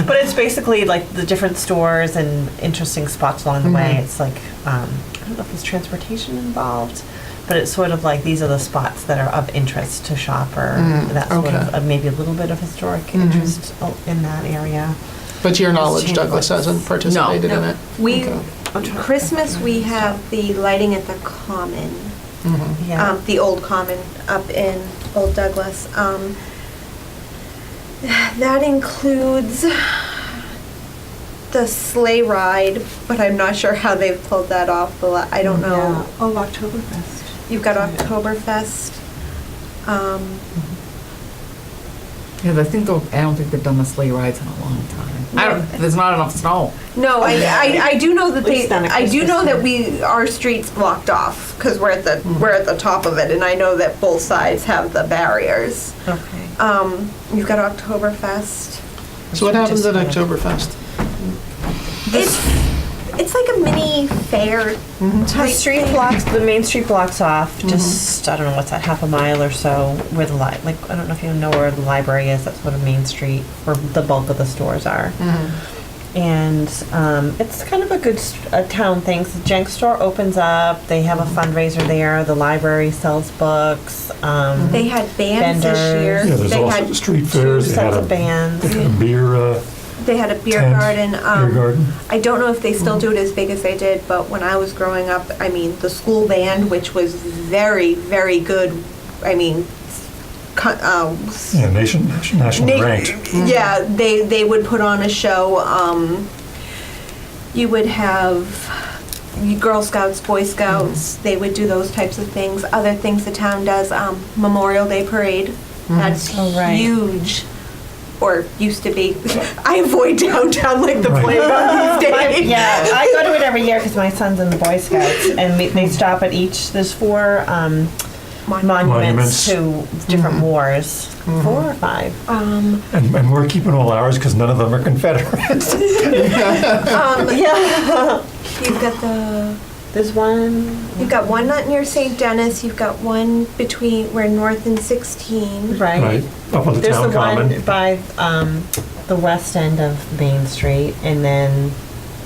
Speaker 2: but it's basically like the different stores and interesting spots along the way. It's like I don't know if there's transportation involved, but it's sort of like these are the spots that are of interest to shop or that sort
Speaker 5: okay.
Speaker 2: of maybe a little bit of historic interest in that area.
Speaker 5: But to your knowledge,
Speaker 2: Chain of
Speaker 5: Douglas
Speaker 2: Lights.
Speaker 5: hasn't participated in it?
Speaker 3: We
Speaker 5: Okay.
Speaker 3: Christmas we have the lighting at the Common,
Speaker 2: Yeah.
Speaker 3: the old Common up in Old Douglas. That includes the sleigh ride, but I'm not sure how they've pulled that off. I don't know.
Speaker 2: Yeah. Oh, Oktoberfest.
Speaker 3: You've got Oktoberfest.
Speaker 4: Yeah, I don't think they've done the sleigh rides in a long time. There's not enough snow.
Speaker 3: No, I do know that
Speaker 2: At least on a
Speaker 3: I do
Speaker 2: Christmas
Speaker 3: know that
Speaker 2: time.
Speaker 3: our streets blocked off, because we're at the top of it, and I know that both sides have the barriers.
Speaker 2: Okay.
Speaker 3: You've got Oktoberfest.
Speaker 5: So what happens at
Speaker 2: Just-
Speaker 5: Oktoberfest?
Speaker 3: It's like a mini fair
Speaker 2: The
Speaker 3: type
Speaker 2: street
Speaker 3: thing.
Speaker 2: blocks, the main street blocks off, just, I don't know, what's that, half a mile or so, where the I don't know if you know where the library is, that's what a main street, where the bulk of the stores are. And it's kind of a town thing. So the Jenk store opens up, they have a fundraiser there, the library sells books.
Speaker 3: They had bands this year.
Speaker 1: Yeah, there's
Speaker 3: They
Speaker 1: also
Speaker 3: had
Speaker 1: the street
Speaker 2: Two
Speaker 1: fairs, they had
Speaker 2: sets
Speaker 1: a
Speaker 2: of bands.
Speaker 1: they had a beer
Speaker 3: They had a beer
Speaker 1: tent,
Speaker 3: garden.
Speaker 1: beer garden.
Speaker 3: I don't know if they still do it as big as they did, but when I was growing up, I mean, the school band, which was very, very good, I mean,
Speaker 1: Yeah, nationally ranked.
Speaker 3: yeah, they would put on a show. You would have Girl Scouts, Boy Scouts, they would do those types of things. Other things the town does, Memorial Day Parade, that's
Speaker 2: Oh, right.
Speaker 3: huge. Or used to be. I avoid downtown like the
Speaker 1: Right.
Speaker 3: playground these days.
Speaker 2: Yeah, I go to it every year because my son's in the Boy Scouts, and they stop at there's 4 monuments to different wars. 4 or 5.
Speaker 1: And we're keeping all ours because none of them are Confederates.
Speaker 2: Yeah.
Speaker 3: You've got one not near St. Dennis. You've got one between where North and 16.
Speaker 1: Right, up on the
Speaker 2: There's
Speaker 1: town
Speaker 2: the one
Speaker 1: common.
Speaker 2: by the west end of Main Street, and then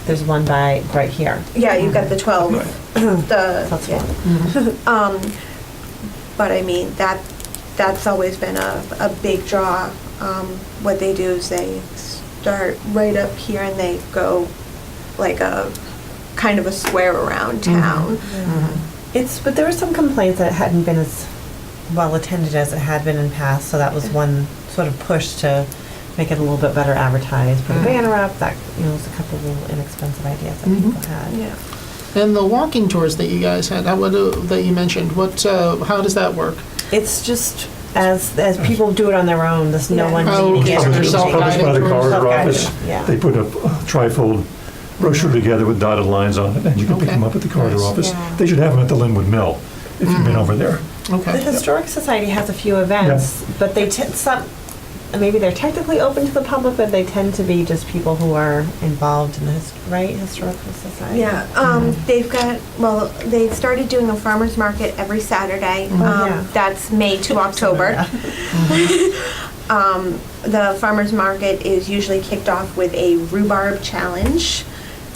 Speaker 2: there's one by right here.
Speaker 3: Yeah, you've got the 12.
Speaker 2: That's
Speaker 3: Yeah.
Speaker 2: one.
Speaker 3: But I mean that's always been a big draw. What they do is they start right up here and they go like a kind of a square around town.
Speaker 2: But there were some complaints that it hadn't been as well attended as it had been in past, so that was one sort of push to make it a little bit better advertised, put a banner up, that, was a couple of little inexpensive ideas that people had.
Speaker 3: Yeah.
Speaker 5: And the walking tours that you guys had, that you mentioned, how does that work?
Speaker 2: It's just as people do it on their own, there's no
Speaker 3: Yeah.
Speaker 2: one
Speaker 5: Oh,
Speaker 2: leading
Speaker 5: okay,
Speaker 2: it.
Speaker 5: so
Speaker 2: or
Speaker 5: they're
Speaker 2: teaching.
Speaker 5: self-guided
Speaker 1: Published by the
Speaker 5: tours?
Speaker 1: coroner
Speaker 2: Self-guided,
Speaker 1: office.
Speaker 2: yeah.
Speaker 1: They put a trifold brochure together with dotted lines on it, and you can pick
Speaker 5: Okay.
Speaker 1: them up at the coroner
Speaker 5: Nice.
Speaker 1: office.
Speaker 2: Yeah.
Speaker 1: They should have them at the Linwood Mill, if you've been over there.
Speaker 2: The
Speaker 5: Okay.
Speaker 2: Historic Society has a few events, but maybe they're technically open to the public, but they tend to be just people who are involved in the Historical Society.
Speaker 3: Yeah, they started doing a farmer's market every Saturday.
Speaker 2: yeah.
Speaker 3: That's May to October. The farmer's market is usually kicked off with a rhubarb challenge.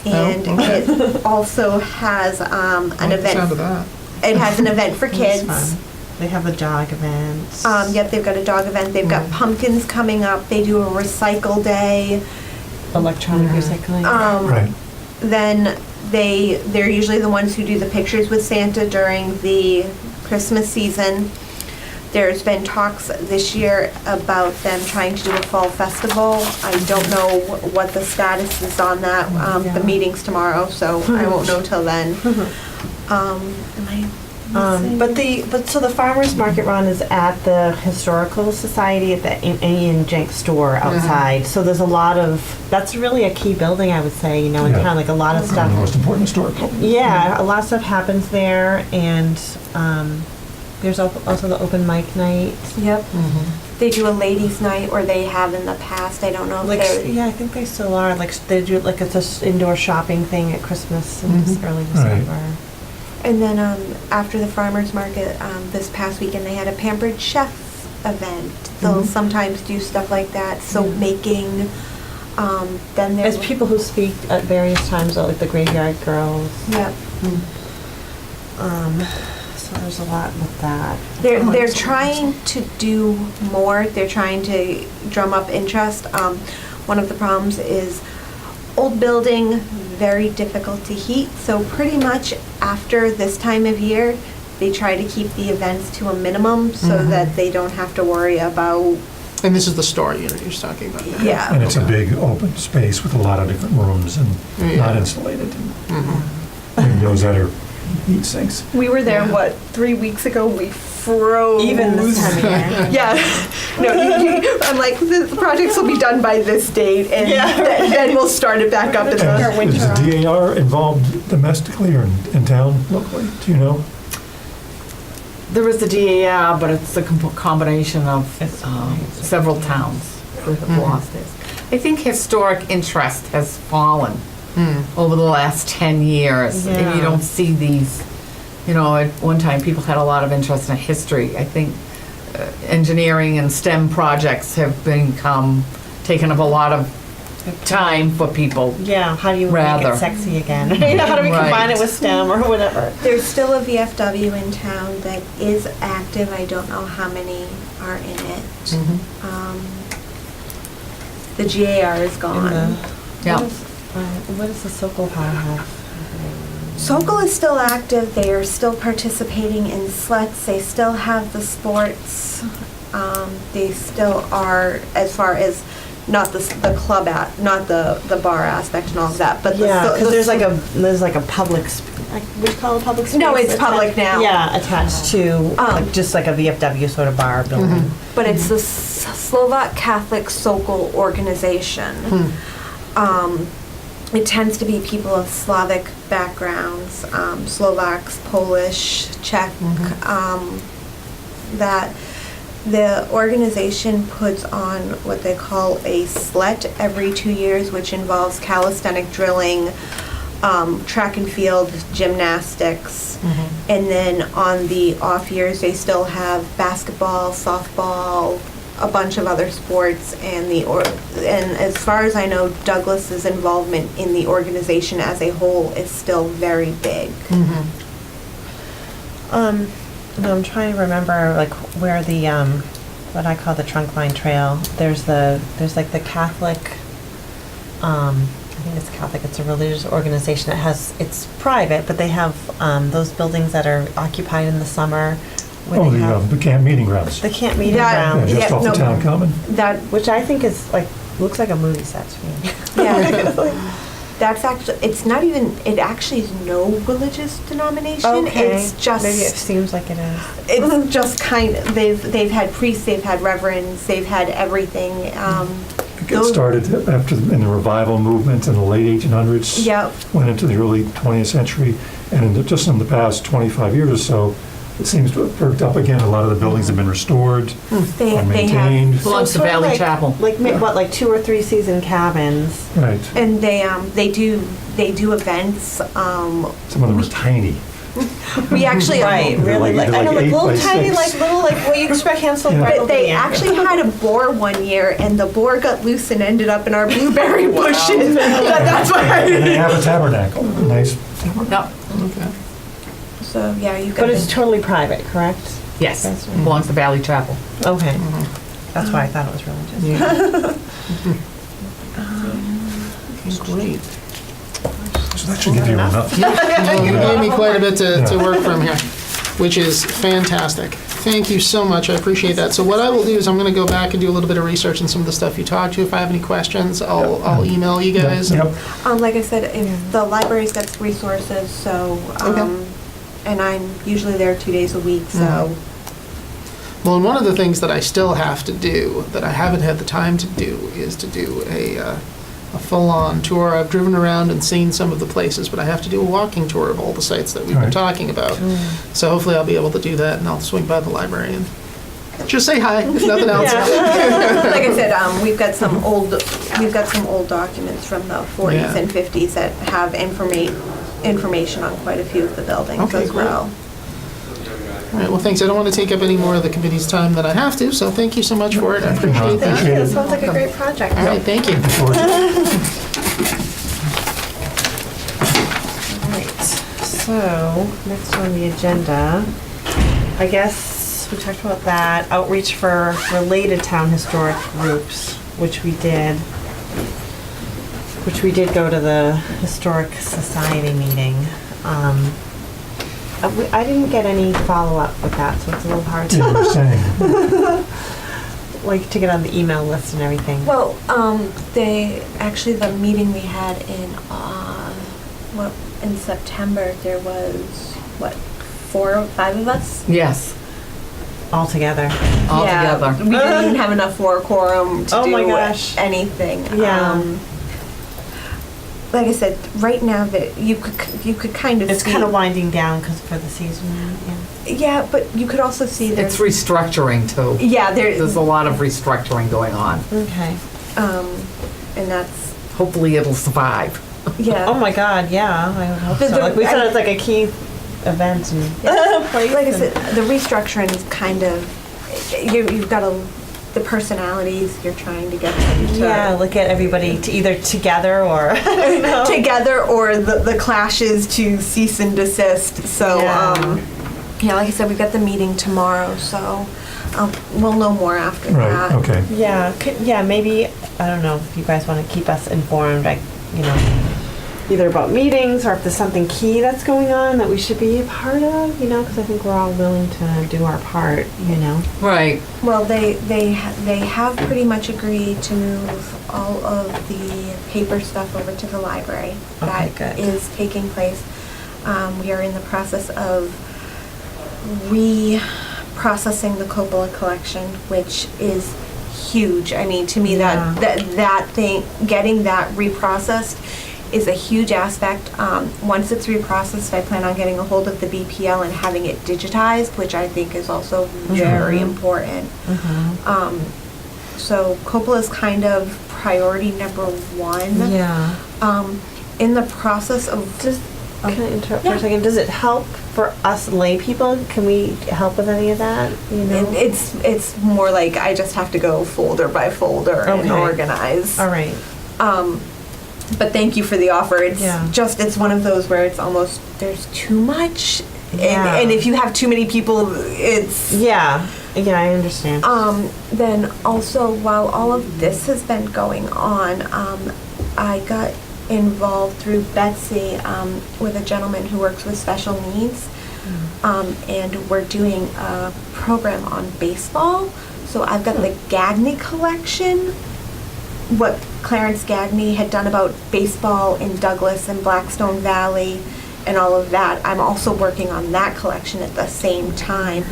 Speaker 3: And
Speaker 5: okay.
Speaker 3: it also has an
Speaker 5: I like the sound
Speaker 3: event.
Speaker 5: of that.
Speaker 3: It has an event for
Speaker 2: That's
Speaker 3: kids.
Speaker 2: fun. They have a dog event.
Speaker 3: Yep, they've got a dog event. They've got pumpkins coming up. They do a recycle day.
Speaker 2: Electronic recycling.
Speaker 1: Right.
Speaker 3: Then they're usually the ones who do the pictures with Santa during the Christmas season. There's been talks this year about them trying to do a fall festival. I don't know what the status is on that. The meeting's tomorrow, so I won't know till then. Am I missing?
Speaker 2: So the farmers market run is at the Historical Society at the in Jenk store outside. So there's a lot of, that's really a key building, I would say, in
Speaker 1: Yeah.
Speaker 2: town, like a lot of
Speaker 1: One of the most
Speaker 2: stuff.
Speaker 1: important historical.
Speaker 2: Yeah, a lot of stuff happens there, and there's also the open mic night.
Speaker 3: Yep. They do a ladies' night, or they have in the past. I don't know if
Speaker 2: Like,
Speaker 3: they're.
Speaker 2: yeah, I think they still are. Like, they do, like, it's a indoor shopping thing at Christmas and early December.
Speaker 3: And then after the farmer's market, this past weekend, they had a Pampered Chef event. They'll sometimes do stuff like that, soap making. Then
Speaker 2: There's
Speaker 3: there's
Speaker 2: people who speak at various times, like the Graveyard Girls.
Speaker 3: Yep.
Speaker 2: So there's a lot with that.
Speaker 3: They're trying to do more. They're trying to drum up interest. One of the problems is old building, very difficult to heat. So pretty much after this time of year, they try to keep the events to a minimum so that they don't have to worry about.
Speaker 5: And this is the store unit you're talking about.
Speaker 3: Yeah.
Speaker 1: And it's a big open space with a lot of different rooms and
Speaker 5: Yeah.
Speaker 1: not insulated. Windows that are heat sinks.
Speaker 3: We were there, what, 3 weeks ago? We froze.
Speaker 2: Even this time of year.
Speaker 3: Yeah. No, I'm like, the projects will be done by this date, and
Speaker 2: Yeah,
Speaker 3: then we'll start it back up.
Speaker 1: And
Speaker 3: And
Speaker 1: is the DAR involved domestically or in town locally? Do you know?
Speaker 4: There is the DAR, but it's a combination of several towns that have lost it. I think historic interest has fallen over the last 10 years. And
Speaker 2: Yeah.
Speaker 4: you don't see these, at one time, people had a lot of interest in history. I think engineering and STEM projects have become taken up a lot of time for people.
Speaker 2: Yeah, how do you make
Speaker 4: Rather.
Speaker 2: it sexy again? How do we combine
Speaker 4: Right.
Speaker 2: it with STEM or whatever?
Speaker 3: there's still a VFW in town that is active. I don't know how many are in it. The GAR is gone.
Speaker 4: Yeah.
Speaker 2: What does the Sokol have?
Speaker 3: Sokol is still active. They are still participating in sleds. They still have the sports. They still are, as far as not the club not the bar aspect and all of that, but
Speaker 2: Yeah, because there's like
Speaker 3: a
Speaker 2: a public, what do you call it, public space?
Speaker 3: No, it's public now.
Speaker 2: Yeah, attached to just like a VFW sort of bar building.
Speaker 3: but it's the Slovak Catholic Sokol organization. It tends to be people of Slavic backgrounds, Slovaks, Polish, Czech, that the organization puts on what they call a slet every 2 years, which involves calisthenic drilling, track and field, gymnastics, and then on the off years they still have basketball, softball, a bunch of other sports, and as far as I know, Douglas's involvement in the organization as a whole is still very big.
Speaker 2: I'm trying to remember like where the what I call the trunk line trail. There's like the Catholic. I think it's Catholic. It's a religious organization that it's private, but they have those buildings that are occupied in the summer. Where
Speaker 1: Oh,
Speaker 2: they have
Speaker 1: the camp meeting grounds.
Speaker 2: the camp meeting
Speaker 3: That-
Speaker 1: Yeah,
Speaker 2: ground,
Speaker 1: just
Speaker 3: Yeah,
Speaker 1: off the
Speaker 3: no.
Speaker 1: town common.
Speaker 3: That
Speaker 2: which I think is like looks like a movie set to me.
Speaker 3: yeah. That's actually, it's not even, it actually is no religious denomination. It's just,
Speaker 2: maybe it seems like it is.
Speaker 3: it's just kind of, they've had priests, they've had reverends, they've had everything.
Speaker 1: It got
Speaker 3: those-
Speaker 1: started in the revival movement in the late 1800s.
Speaker 3: Yep.
Speaker 1: Went into the early 20th century, and just in the past 25 years or so, it seems to have perked up again. A lot of the buildings have been restored,
Speaker 3: They
Speaker 1: are
Speaker 3: have,
Speaker 1: maintained.
Speaker 4: Belongs to
Speaker 2: sort of
Speaker 4: Valley
Speaker 2: like-
Speaker 4: Chapel.
Speaker 2: Like what, like 2 or 3 season cabins?
Speaker 1: Right.
Speaker 3: and they do events.
Speaker 1: Some of them are tiny.
Speaker 3: We actually,
Speaker 2: Right,
Speaker 1: They're
Speaker 2: really,
Speaker 1: like-
Speaker 2: like, I know,
Speaker 1: they're
Speaker 2: like
Speaker 1: like
Speaker 2: little
Speaker 1: 8 by
Speaker 2: tiny,
Speaker 1: 6.
Speaker 2: like little, like what you expect Hansel and
Speaker 1: Yeah.
Speaker 2: Gretel
Speaker 3: but
Speaker 2: to
Speaker 3: they
Speaker 2: be in.
Speaker 3: actually had a boar one year, and the boar got loose and ended up in our blueberry bushes. That's why.
Speaker 1: And they have a tabernacle, a nice
Speaker 4: No.
Speaker 5: Okay.
Speaker 3: So yeah, you got.
Speaker 2: But it's totally private, correct?
Speaker 4: Yes,
Speaker 2: That's right.
Speaker 4: belongs to Valley Chapel.
Speaker 2: Okay. That's why I thought it was religious.
Speaker 5: Great.
Speaker 1: So that should give you enough.
Speaker 5: Well, you gave me quite a bit to
Speaker 1: Yeah.
Speaker 5: work from here, which is fantastic. Thank you so much. I appreciate that. So what I will do is I'm going to go back and do a little bit of research on some of the stuff you talked to. If I have any questions, I'll email you guys.
Speaker 1: Yep.
Speaker 3: Like I said, if the library's got resources, so, and I'm usually there 2 days a week, so.
Speaker 5: Well, and one of the things that I still have to do that I haven't had the time to do is to do a full-on tour. I've driven around and seen some of the places, but I have to do a walking tour of all the sites that we've been
Speaker 1: Right.
Speaker 5: talking about. So hopefully I'll be able to do that, and I'll swing by the library and just say hi, if nothing else.
Speaker 3: Like I said, we've got some old documents from the 40s
Speaker 5: Yeah.
Speaker 3: and 50s that have information on quite a few of the buildings
Speaker 5: Okay,
Speaker 3: as
Speaker 5: great.
Speaker 3: well.
Speaker 5: All right, well, thanks. I don't want to take up any more of the committee's time than I have to, so thank you so much for it. I appreciate that.
Speaker 1: Appreciate
Speaker 2: That
Speaker 1: it.
Speaker 2: sounds like a great project.
Speaker 5: All right, thank you.
Speaker 1: Looking forward to it.
Speaker 2: Right, so, next on the agenda, I guess we talked about that, outreach for related town historic groups, which we did go to the Historic Society meeting. I didn't get any follow-up with that, so it's a little hard
Speaker 1: You
Speaker 2: to,
Speaker 1: were saying,
Speaker 2: like, to get on the email list and everything.
Speaker 3: Well, the meeting we had in September, there was what, 4 or 5 of us?
Speaker 4: Yes,
Speaker 2: All together.
Speaker 4: all
Speaker 3: Yeah,
Speaker 4: together.
Speaker 3: we didn't even have enough for a quorum to
Speaker 2: Oh
Speaker 3: do
Speaker 2: my gosh.
Speaker 3: anything.
Speaker 2: Yeah.
Speaker 3: Like I said, right now that you could kind of
Speaker 2: It's
Speaker 3: see,
Speaker 2: kind of winding down because for the season. Yeah.
Speaker 3: yeah, but you could also see
Speaker 4: It's
Speaker 3: there's
Speaker 4: restructuring too.
Speaker 3: yeah
Speaker 4: There's a lot of restructuring going on.
Speaker 2: Okay.
Speaker 3: and that's
Speaker 4: Hopefully it'll survive.
Speaker 3: yeah.
Speaker 2: Oh my God. Yeah, I would hope
Speaker 3: But
Speaker 2: so.
Speaker 3: the-
Speaker 2: Like we said,
Speaker 3: I-
Speaker 2: it's like a key event and place.
Speaker 3: Like I
Speaker 2: and-
Speaker 3: said, the restructuring is kind of you've got the personalities you're trying to get them to
Speaker 2: Yeah, look at everybody to either together or you know.
Speaker 3: together, or the clashes to cease and desist. So
Speaker 2: Yeah.
Speaker 3: yeah, like I said, we've got the meeting tomorrow, so we'll know more after
Speaker 1: Right,
Speaker 3: that.
Speaker 1: okay.
Speaker 2: Yeah, maybe, I don't know if you guys want to keep us informed, like, you know, either about meetings or if there's something key that's going on that we should be a part of, you know, because I think we're all willing to do our part, you know.
Speaker 4: Right.
Speaker 3: Well, they have pretty much agreed to move all of the paper stuff over to the library.
Speaker 2: Okay,
Speaker 3: That
Speaker 2: good.
Speaker 3: is taking place. We are in the process of reprocessing the Coppola collection, which is huge. I mean, to me,
Speaker 2: Yeah.
Speaker 3: that thing, getting that reprocessed is a huge aspect. Once it's reprocessed, I plan on getting a hold of the BPL and having it digitized, which I think is also very important. So Coppola is kind of priority number 1.
Speaker 2: Yeah.
Speaker 3: In the process of
Speaker 2: Can I interrupt for a second? Does it help for us lay people? Can we help with any of that, you know?
Speaker 3: it's more like I just have to go folder by folder and
Speaker 2: Okay.
Speaker 3: organize.
Speaker 2: All right.
Speaker 3: But thank you for the offer. It's
Speaker 2: Yeah.
Speaker 3: just, it's one of those where it's almost, there's too much.
Speaker 2: Yeah.
Speaker 3: And if you have too many people, it's...
Speaker 2: Yeah, I understand.
Speaker 3: Then also, while all of this has been going on, I got involved through Betsy with a gentleman who works with special needs. And we're doing a program on baseball. So I've got the Gagne collection, what Clarence Gagne had done about baseball in Douglas and Blackstone Valley and all of that. I'm also working on that collection at the same time.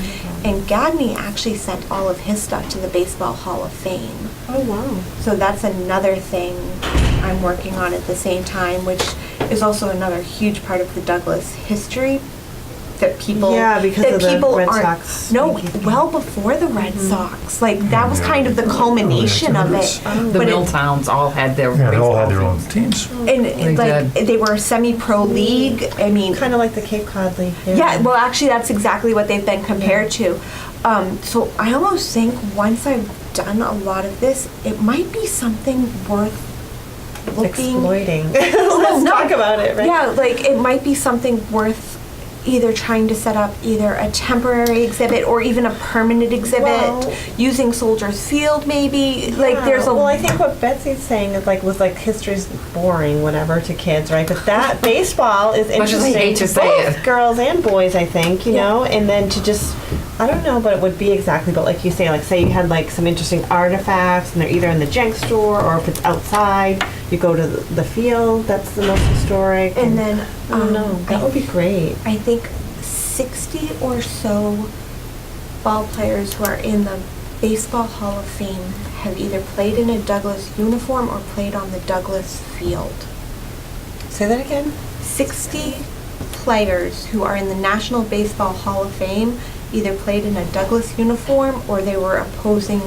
Speaker 3: And Gagne actually sent all of his stuff to the Baseball Hall of Fame.
Speaker 2: Oh, wow.
Speaker 3: So that's another thing I'm working on at the same time, which is also another huge part of the Douglas history that people
Speaker 2: Yeah, because
Speaker 3: that
Speaker 2: of the
Speaker 3: people
Speaker 2: Red
Speaker 3: aren't
Speaker 2: Sox
Speaker 3: no
Speaker 2: making-
Speaker 3: well before the Red Sox. Like that was kind of the culmination of it.
Speaker 4: The
Speaker 3: But
Speaker 4: mill
Speaker 3: it-
Speaker 4: towns all had their
Speaker 1: Yeah, they all had their
Speaker 4: baseball
Speaker 1: own
Speaker 4: teams.
Speaker 1: teams.
Speaker 3: and
Speaker 4: They
Speaker 3: like
Speaker 4: did.
Speaker 3: they were a semi-pro league. I mean,
Speaker 2: Kind of like the Cape Cod League.
Speaker 3: yeah, well, actually, that's exactly what they've been compared to. So I almost think once I've done a lot of this, it might be something worth looking.
Speaker 2: Exploiting.
Speaker 3: Well,
Speaker 2: Let's
Speaker 3: no.
Speaker 2: talk about it, right?
Speaker 3: Yeah, like it might be something worth either trying to set up either a temporary exhibit or even a permanent exhibit
Speaker 2: Well-
Speaker 3: using Soldiers Field, maybe. Like
Speaker 2: Yeah,
Speaker 3: there's a
Speaker 2: well, I think what Betsy's saying is like was like history's boring, whatever, to kids, right? But that baseball is
Speaker 4: Much as I
Speaker 2: interesting
Speaker 4: hate to say
Speaker 2: both
Speaker 4: it.
Speaker 2: girls and boys, I think, you
Speaker 3: Yeah.
Speaker 2: know. And then to just, I don't know, but it would be exactly. But like you say, like say you had like some interesting artifacts, and they're either in the junk store or if it's outside, you go to the field. That's the most historic.
Speaker 3: and then
Speaker 2: I don't know. That would be great.
Speaker 3: I think 60 or so ball players who are in the Baseball Hall of Fame have either played in a Douglas uniform or played on the Douglas field.
Speaker 2: Say that again.
Speaker 3: 60 players who are in the National Baseball Hall of Fame either played in a Douglas uniform or they were opposing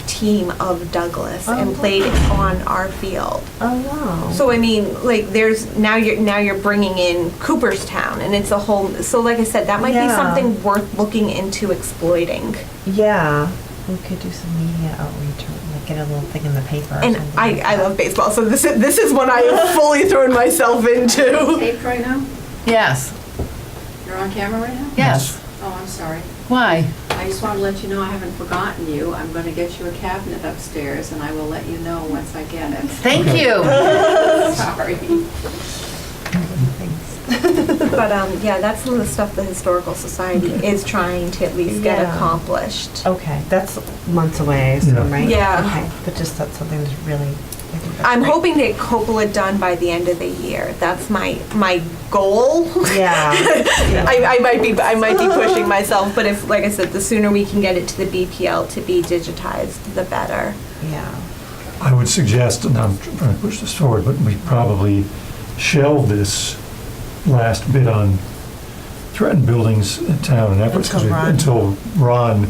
Speaker 3: team of Douglas and played on our field.
Speaker 2: Oh wow.
Speaker 3: So I mean, like there's now you're bringing in Cooperstown and it's a whole. So like I said, that might be
Speaker 2: Yeah.
Speaker 3: something worth looking into exploiting.
Speaker 2: Yeah. We could do some media outreach or like get a little thing in the paper. Or
Speaker 3: And
Speaker 2: something like
Speaker 3: I
Speaker 2: that.
Speaker 3: love baseball, so this is one I have fully thrown myself into.
Speaker 6: Taped right now?
Speaker 4: Yes,
Speaker 6: You're on camera right now?
Speaker 4: yes.
Speaker 6: Oh, I'm sorry.
Speaker 4: Why?
Speaker 6: I just want to let you know I haven't forgotten you. I'm going to get you a cabinet upstairs, and I will let you know once I get it.
Speaker 4: Thank you.
Speaker 6: Sorry.
Speaker 3: But yeah, that's some of the stuff the Historical Society is trying to at least get
Speaker 2: Yeah.
Speaker 3: accomplished.
Speaker 2: Okay, that's months away, I assume,
Speaker 1: Yeah.
Speaker 2: right?
Speaker 3: Yeah.
Speaker 2: Okay, but just that's something to really think that's
Speaker 3: I'm
Speaker 2: great.
Speaker 3: hoping to get cupola done by the end of the year. That's my goal.
Speaker 2: Yeah.
Speaker 3: I might be pushing myself, but if, like I said, the sooner we can get it to the BPL to be digitized, the better.
Speaker 2: Yeah.
Speaker 1: I would suggest, and I'm trying to push this forward, but we probably shelve this last bit on threatened buildings in town and efforts until Ron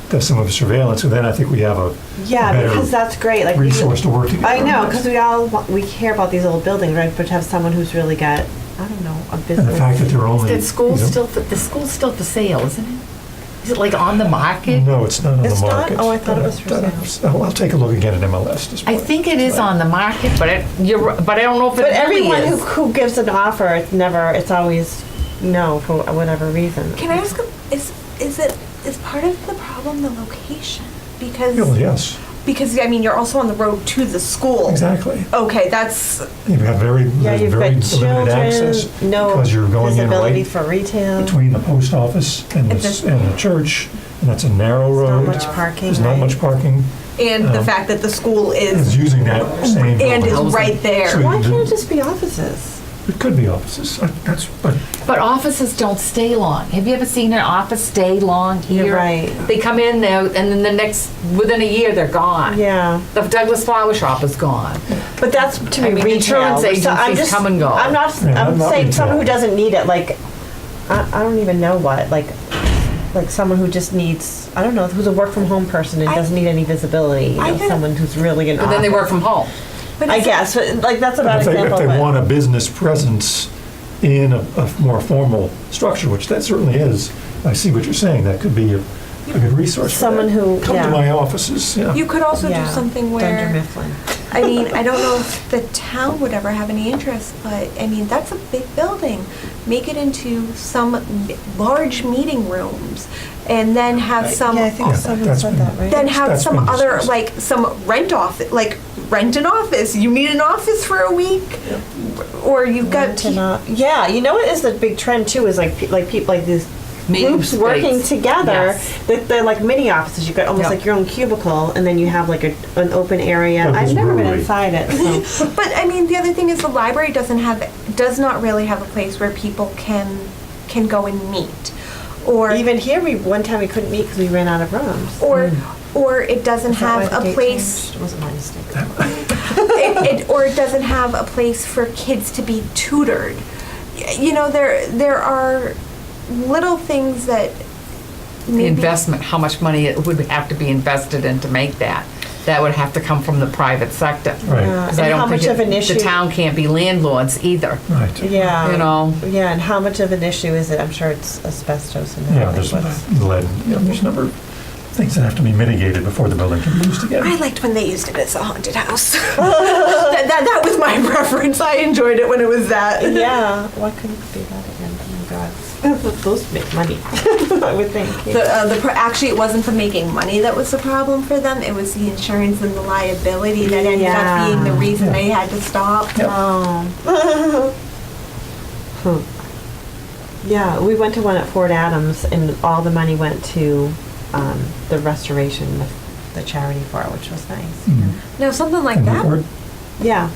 Speaker 1: does some of the surveillance, and then I think we have a
Speaker 2: Yeah,
Speaker 1: better
Speaker 2: because that's great. Like
Speaker 1: resource to work together.
Speaker 2: I know,
Speaker 1: on
Speaker 2: because
Speaker 1: this.
Speaker 2: we care about these old buildings, right? But to have someone who's really got, I don't know, a business.
Speaker 1: And the fact that they're only.
Speaker 4: That school's
Speaker 1: you know-
Speaker 4: still, the school's still for sale, isn't it? Is it like on the market?
Speaker 1: No, it's not on the
Speaker 2: It's not?
Speaker 1: market.
Speaker 2: Oh, I thought it was for
Speaker 1: I'll take a look again at MLS. this
Speaker 4: I
Speaker 1: morning.
Speaker 4: think it is on the market, but I don't know if it
Speaker 2: But
Speaker 4: really
Speaker 2: everyone
Speaker 4: is.
Speaker 2: who gives an offer, it's always no for whatever reason.
Speaker 3: Can I ask, is part of the problem the location? Because,
Speaker 1: Well, yes,
Speaker 3: I mean, you're also on the road to the school.
Speaker 1: exactly.
Speaker 3: Okay, that's,
Speaker 1: You've got very,
Speaker 2: Yeah, you've
Speaker 1: very
Speaker 2: got
Speaker 1: limited access
Speaker 2: children, no
Speaker 1: because you're going in
Speaker 2: visibility
Speaker 1: right
Speaker 2: for retail.
Speaker 1: between the post office and
Speaker 3: It's
Speaker 1: the church, and that's a narrow
Speaker 2: There's
Speaker 1: road.
Speaker 2: not much parking.
Speaker 1: There's not
Speaker 2: right?
Speaker 1: much parking.
Speaker 3: and the fact that the school
Speaker 1: It's
Speaker 3: is,
Speaker 1: using that same
Speaker 3: and is
Speaker 1: building.
Speaker 3: right there.
Speaker 1: So
Speaker 2: Why can't it just be offices?
Speaker 1: It could be offices. But
Speaker 4: But offices don't stay long. Have you ever seen an office stay long here?
Speaker 2: You're right.
Speaker 4: They come in there and then within a year, they're gone.
Speaker 2: Yeah,
Speaker 4: The Douglas Flower Shop is gone.
Speaker 2: but that's to
Speaker 4: I
Speaker 2: me
Speaker 4: mean,
Speaker 2: retail.
Speaker 4: insurance
Speaker 2: So I'm
Speaker 4: agencies
Speaker 2: just-
Speaker 4: come and go.
Speaker 2: I'm not.
Speaker 1: Yeah,
Speaker 2: I'm
Speaker 1: not
Speaker 2: saying someone who
Speaker 1: retail.
Speaker 2: doesn't need it. Like I don't even know what. Like someone who just needs. I don't know. Who's a work from home person and
Speaker 3: I-
Speaker 2: doesn't need any visibility. You
Speaker 3: I
Speaker 2: know,
Speaker 3: get-
Speaker 2: someone who's really an.
Speaker 4: But then they work from home.
Speaker 3: But
Speaker 2: I
Speaker 3: it's-
Speaker 2: guess. But, like that's a bad
Speaker 1: if they
Speaker 2: example.
Speaker 1: if they
Speaker 2: but-
Speaker 1: want a business presence in a more formal structure, which that certainly is, I see what you're saying. That could be a good resource for
Speaker 2: Someone
Speaker 1: that.
Speaker 2: who-
Speaker 1: Come
Speaker 2: yeah.
Speaker 1: to my offices, yeah.
Speaker 3: You could also
Speaker 2: Yeah,
Speaker 3: do something
Speaker 2: Dunder
Speaker 3: where,
Speaker 2: Mifflin.
Speaker 3: I mean, I don't know if the town would ever have any interest, but I mean, that's a big building. Make it into some large meeting rooms and then have some,
Speaker 2: Yeah, I think
Speaker 1: Yeah,
Speaker 2: someone
Speaker 1: that's
Speaker 2: said
Speaker 1: been-
Speaker 2: that, right?
Speaker 3: then have
Speaker 1: That's
Speaker 3: some
Speaker 1: been
Speaker 3: other,
Speaker 1: discussed.
Speaker 3: like, some rent an office. You need an office for a week? Or you've got,
Speaker 2: Yeah, you know what is the big trend too is like people like these
Speaker 4: Meeting
Speaker 2: groups
Speaker 4: space.
Speaker 2: working together.
Speaker 4: Yes.
Speaker 2: They're like mini offices. You've got almost
Speaker 4: Yeah.
Speaker 2: like your own cubicle, and then you have like an open area.
Speaker 1: Like
Speaker 2: I've
Speaker 1: this
Speaker 2: never been
Speaker 1: brewery.
Speaker 2: inside it. So.
Speaker 3: but I mean, the other thing is the library does not really have a place where people can go and meet. Or
Speaker 2: Even here, one time we couldn't meet because we ran out of rooms.
Speaker 3: or it doesn't
Speaker 2: Is that why
Speaker 3: have
Speaker 2: the
Speaker 3: a
Speaker 2: date
Speaker 3: place
Speaker 2: changed? It wasn't my mistake.
Speaker 3: or it doesn't have a place for kids to be tutored. You know, there are little things that
Speaker 4: The
Speaker 3: maybe
Speaker 4: investment, how much money it would have to be invested in to make that. That would have to come from the private sector.
Speaker 1: Right,
Speaker 2: Yeah.
Speaker 4: 'Cause
Speaker 2: And
Speaker 4: I don't
Speaker 2: how
Speaker 4: think
Speaker 2: much of an issue?
Speaker 4: the town can't be landlords either.
Speaker 1: right.
Speaker 2: Yeah.
Speaker 4: You know.
Speaker 2: Yeah, and how much of an issue is it? I'm sure it's asbestos and
Speaker 1: Yeah,
Speaker 2: everything.
Speaker 1: there's
Speaker 2: but-
Speaker 1: lead, there's a number of things that have to be mitigated before the building can be used again.
Speaker 3: I liked when they used it as a haunted house. that was my preference. I enjoyed it when it was that.
Speaker 2: Yeah, why couldn't it be that again? Oh my God. Those make money, I would think.
Speaker 3: Actually, it wasn't the making money that was the problem for them. It was the insurance and the liability that ended
Speaker 2: Yeah.
Speaker 3: up being the reason they had to stop.
Speaker 1: Yep.
Speaker 2: Oh. Yeah, we went to one at Fort Adams, and all the money went to the restoration, the charity for it, which was nice.
Speaker 1: Mhm.
Speaker 3: Now something like
Speaker 1: And
Speaker 3: that.
Speaker 1: or-
Speaker 2: Yeah,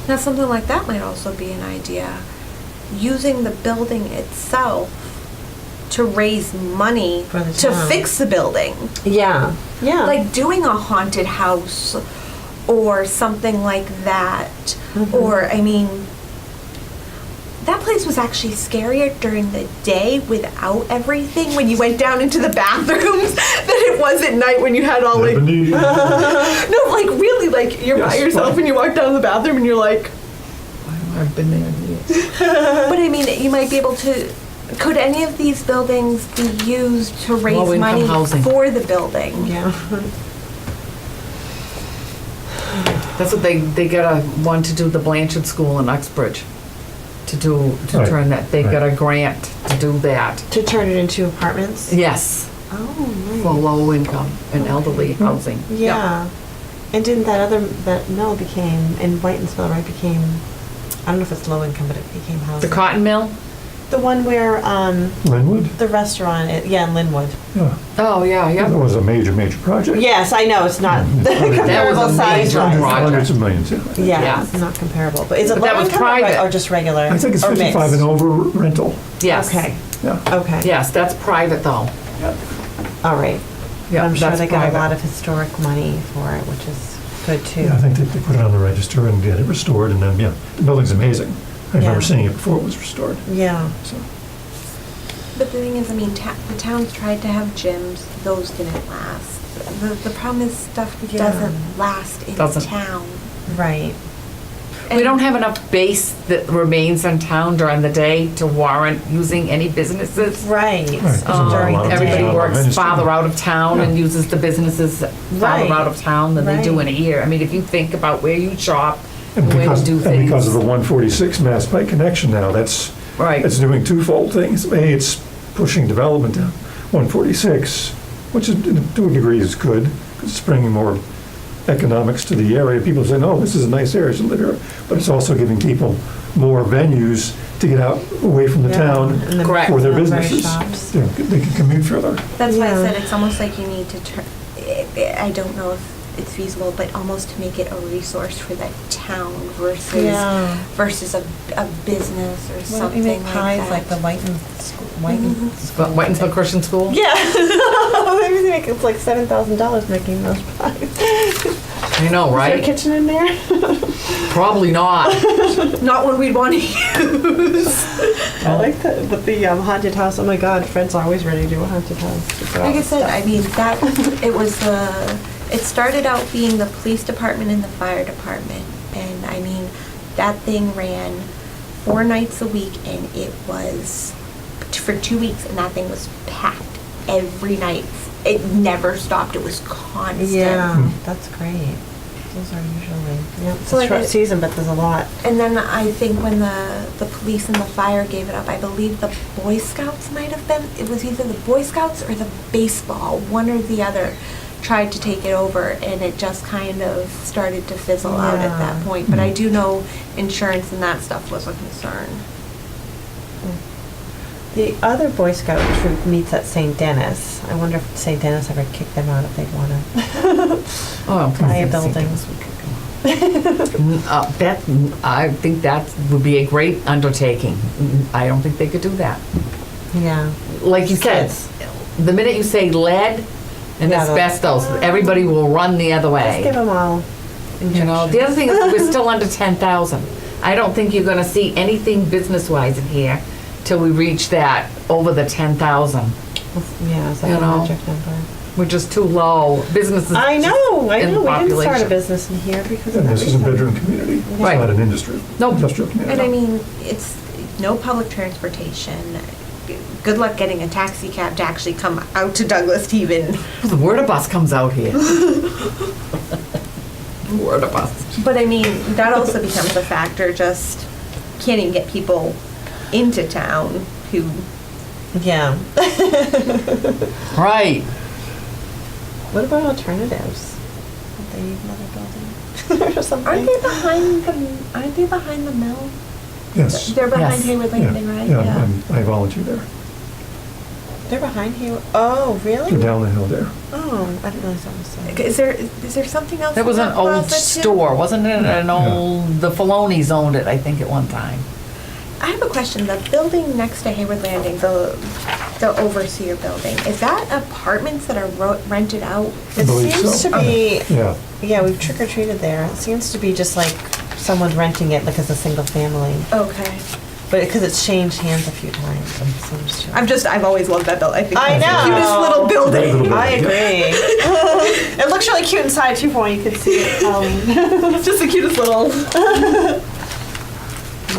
Speaker 3: Now something like that might also be an idea. Using the building itself to raise money
Speaker 2: For the
Speaker 3: to
Speaker 2: town.
Speaker 3: fix the building.
Speaker 2: yeah, yeah.
Speaker 3: Like doing a haunted house or something like that.
Speaker 2: Mm-hmm.
Speaker 3: Or, I mean, that place was actually scarier during the day without everything when you went down into the bathrooms than it was at night when you had all like,
Speaker 1: Ebony.
Speaker 3: no, like really, like you're by
Speaker 1: Yes,
Speaker 3: yourself
Speaker 1: right.
Speaker 3: and you walk down the bathroom and you're like,
Speaker 4: I've been there years.
Speaker 3: but I mean, you might be able to, could any of these buildings be used to raise
Speaker 4: Low-income
Speaker 3: money
Speaker 4: housing.
Speaker 3: for the building?
Speaker 2: Yeah.
Speaker 4: That's what they got want to do the Blanchard School in Uxbridge. To
Speaker 1: Right,
Speaker 4: turn that, they
Speaker 1: right.
Speaker 4: got a grant to do that.
Speaker 2: To turn it into apartments?
Speaker 4: Yes,
Speaker 2: Oh,
Speaker 4: for
Speaker 2: nice.
Speaker 4: low income and elderly housing.
Speaker 2: Yeah. And didn't that mill became, in Whitensville, right, became, I don't know if it's low income, but it became
Speaker 4: The
Speaker 2: housing.
Speaker 4: cotton mill,
Speaker 2: The one where,
Speaker 1: Linwood?
Speaker 2: the restaurant, yeah, in Linwood.
Speaker 1: Yeah.
Speaker 4: Oh, yeah,
Speaker 1: That
Speaker 4: yeah.
Speaker 1: was a major, major project.
Speaker 2: Yes, I know, it's not the
Speaker 4: That was
Speaker 2: comparable
Speaker 4: a
Speaker 2: size.
Speaker 4: major
Speaker 2: wise.
Speaker 4: project.
Speaker 1: Hundreds of millions, yeah.
Speaker 2: Yeah,
Speaker 4: Yeah.
Speaker 2: it's not comparable, but is it
Speaker 4: But that
Speaker 2: low
Speaker 4: was
Speaker 2: income or
Speaker 4: private.
Speaker 2: or just regular?
Speaker 1: I think it's
Speaker 2: or
Speaker 1: 55
Speaker 2: mixed?
Speaker 1: and over rental.
Speaker 4: Yes.
Speaker 2: Okay,
Speaker 1: Yeah.
Speaker 2: okay,
Speaker 4: Yes, that's private though.
Speaker 2: all right.
Speaker 4: Yeah,
Speaker 2: I'm sure
Speaker 4: that's
Speaker 2: they got a
Speaker 4: private.
Speaker 2: lot of historic money for it, which is good too.
Speaker 1: Yeah, I think they put it on the register and get it restored, and then, yeah, the building's amazing. I remember
Speaker 2: Yeah.
Speaker 1: seeing it before it was restored,
Speaker 2: Yeah,
Speaker 1: so.
Speaker 3: But the thing is, I mean, the towns tried to have gyms, those didn't last. The problem is stuff
Speaker 2: Yeah.
Speaker 3: doesn't last in
Speaker 4: Doesn't.
Speaker 3: town.
Speaker 2: right.
Speaker 4: We don't have enough base that remains in town during the day to warrant using any businesses.
Speaker 2: Right.
Speaker 1: Right.
Speaker 2: During the
Speaker 4: Everybody
Speaker 2: day.
Speaker 1: work-
Speaker 4: works
Speaker 1: Ministry.
Speaker 4: farther out of town and
Speaker 1: Yeah.
Speaker 4: uses the businesses
Speaker 2: Right.
Speaker 4: farther out of town than they do in
Speaker 2: Right.
Speaker 4: a year. I mean, if you think about where you shop,
Speaker 1: And
Speaker 4: where you
Speaker 1: because,
Speaker 4: do
Speaker 1: and because of the
Speaker 4: things.
Speaker 1: 146 Mass Pike connection now, that's,
Speaker 4: Right.
Speaker 1: it's doing twofold things. A, it's pushing development down 146, which is, to a degree is good, because it's bringing more economics to the area. People say, no, this is a nice area to live here, but it's also giving people more venues to get out away from the
Speaker 2: Yeah,
Speaker 1: town
Speaker 2: and the
Speaker 4: Correct.
Speaker 1: for their
Speaker 2: Millbury
Speaker 1: businesses.
Speaker 2: shops.
Speaker 1: They can commute further.
Speaker 3: That's why I
Speaker 2: Yeah.
Speaker 3: said it's almost like you need to turn, I don't know if it's feasible, but almost to make it a resource for the town versus,
Speaker 2: Yeah.
Speaker 3: versus a business or
Speaker 2: Why don't you
Speaker 3: something
Speaker 2: make
Speaker 3: like
Speaker 2: pies
Speaker 3: that.
Speaker 2: like the Whiten school? Whiten
Speaker 4: But Whitensville Christian School?
Speaker 2: Yeah. Maybe they make it's like $7,000 making those pies.
Speaker 4: I know,
Speaker 2: Is there a
Speaker 4: right?
Speaker 2: kitchen in there?
Speaker 4: Probably not.
Speaker 3: Not what we'd want to use.
Speaker 2: I like that. But the haunted house, oh my God, Fred's always ready to do a haunted house.
Speaker 3: Like I said, I mean, that, it was it started out being the police department and the fire department. And I mean, that thing ran 4 nights a week and it was for 2 weeks and that thing was packed every night. It never stopped. It was constant.
Speaker 2: Yeah, that's great. Those are usually, yeah, it's
Speaker 3: So
Speaker 2: a
Speaker 3: like
Speaker 2: short
Speaker 3: I-
Speaker 2: season, but there's a lot.
Speaker 3: And then I think when the police and the fire gave it up, I believe the Boy Scouts might have been, it was either the Boy Scouts or the baseball, one or the other, tried to take it over and it just kind of started to fizzle out at that
Speaker 2: Yeah.
Speaker 3: point. But I do know insurance and that stuff was a concern.
Speaker 2: The other Boy Scout troop meets at St. Dennis. I wonder if St. Dennis ever kicked them out if they'd want to
Speaker 4: Oh,
Speaker 2: buy a building.
Speaker 4: I think that would be a great undertaking. I don't think they could do that.
Speaker 2: Yeah.
Speaker 4: Like you said,
Speaker 2: Kids.
Speaker 4: the minute you say lead and
Speaker 2: Yeah, the-
Speaker 4: asbestos, everybody will run the other
Speaker 2: Let's give
Speaker 4: way.
Speaker 2: them all
Speaker 4: You know, the other thing is we're still under 10,000. I don't think you're gonna see anything business-wise in here till we reach that, over the 10,000.
Speaker 2: Yeah, is that
Speaker 4: You
Speaker 2: the
Speaker 4: know.
Speaker 2: magic number?
Speaker 4: We're just too low. Businesses.
Speaker 2: I know.
Speaker 4: in
Speaker 2: We didn't start a
Speaker 4: population.
Speaker 2: business in here because of
Speaker 1: And this is a
Speaker 2: everything.
Speaker 1: bedroom community. It's
Speaker 4: Right.
Speaker 1: not an industry.
Speaker 4: Nope.
Speaker 1: Industrial community.
Speaker 3: And I mean, it's no public transportation. Good luck getting a taxi cab to actually come out to Douglas to even.
Speaker 4: The word bus comes out here. Word bus.
Speaker 3: But I mean, that also becomes a factor, just can't even get people into town who,
Speaker 2: Yeah.
Speaker 4: Right.
Speaker 2: What about alternatives? Don't they need another building or something?
Speaker 3: aren't they behind the mill?
Speaker 1: Yes.
Speaker 3: They're behind
Speaker 4: Yes.
Speaker 3: Hayward
Speaker 1: Yeah,
Speaker 3: Landing, right?
Speaker 1: yeah, I volunteer there.
Speaker 2: They're behind here. Oh, really?
Speaker 1: They're down the hill there.
Speaker 2: Oh, I didn't realize that was so.
Speaker 3: Is there something else?
Speaker 4: That was
Speaker 3: in
Speaker 4: an old
Speaker 3: plaza, too?
Speaker 4: store, wasn't it? An
Speaker 1: Yeah.
Speaker 4: old, the Filoni's owned it, I think, at one time.
Speaker 3: I have a question. The building next to Hayward Landing, the overseer building, is that apartments that are rented out?
Speaker 2: It
Speaker 1: believe
Speaker 2: seems
Speaker 1: so.
Speaker 2: to be,
Speaker 1: Yeah.
Speaker 2: yeah, we've trick or treated there. It seems to be just like someone renting it like as a single family.
Speaker 3: Okay.
Speaker 2: But because it's changed hands a few times, it seems to.
Speaker 3: I've always loved that building. I think
Speaker 2: I
Speaker 3: it's
Speaker 2: know.
Speaker 3: the cutest little
Speaker 1: Great
Speaker 3: building.
Speaker 1: little
Speaker 2: I
Speaker 1: building,
Speaker 2: agree. It looks really cute inside too, for when you can see it.
Speaker 3: It's just the cutest little.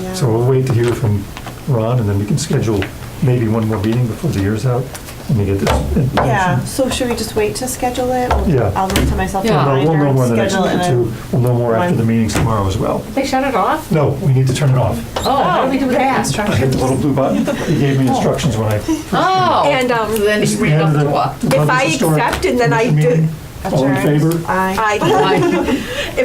Speaker 2: Yeah.
Speaker 1: So we'll wait to hear from Ron, and then we can schedule maybe one more meeting before the year's out, and we get this information.
Speaker 2: Yeah, so should we just wait to schedule it?
Speaker 1: Yeah.
Speaker 2: I'll look to myself to
Speaker 4: Yeah.
Speaker 1: We'll know
Speaker 2: reminder
Speaker 1: more in
Speaker 2: and
Speaker 1: the next
Speaker 2: schedule
Speaker 1: week
Speaker 2: it.
Speaker 1: or two. We'll know more after the meetings tomorrow as well.
Speaker 4: They shut it off?
Speaker 1: No, we need to turn it off.
Speaker 4: Oh, how do we do that?
Speaker 1: I hit the little blue button. He gave me instructions when I.
Speaker 4: Oh.
Speaker 3: And,
Speaker 4: So then
Speaker 1: It's
Speaker 4: you
Speaker 1: the
Speaker 4: read
Speaker 1: end
Speaker 4: up
Speaker 1: of
Speaker 4: to
Speaker 1: the-
Speaker 4: what?
Speaker 1: the
Speaker 3: If I
Speaker 1: Douglas Historic
Speaker 3: accept and then I
Speaker 1: Commission
Speaker 3: do-
Speaker 1: meeting. All in favor?
Speaker 2: Aye.
Speaker 3: I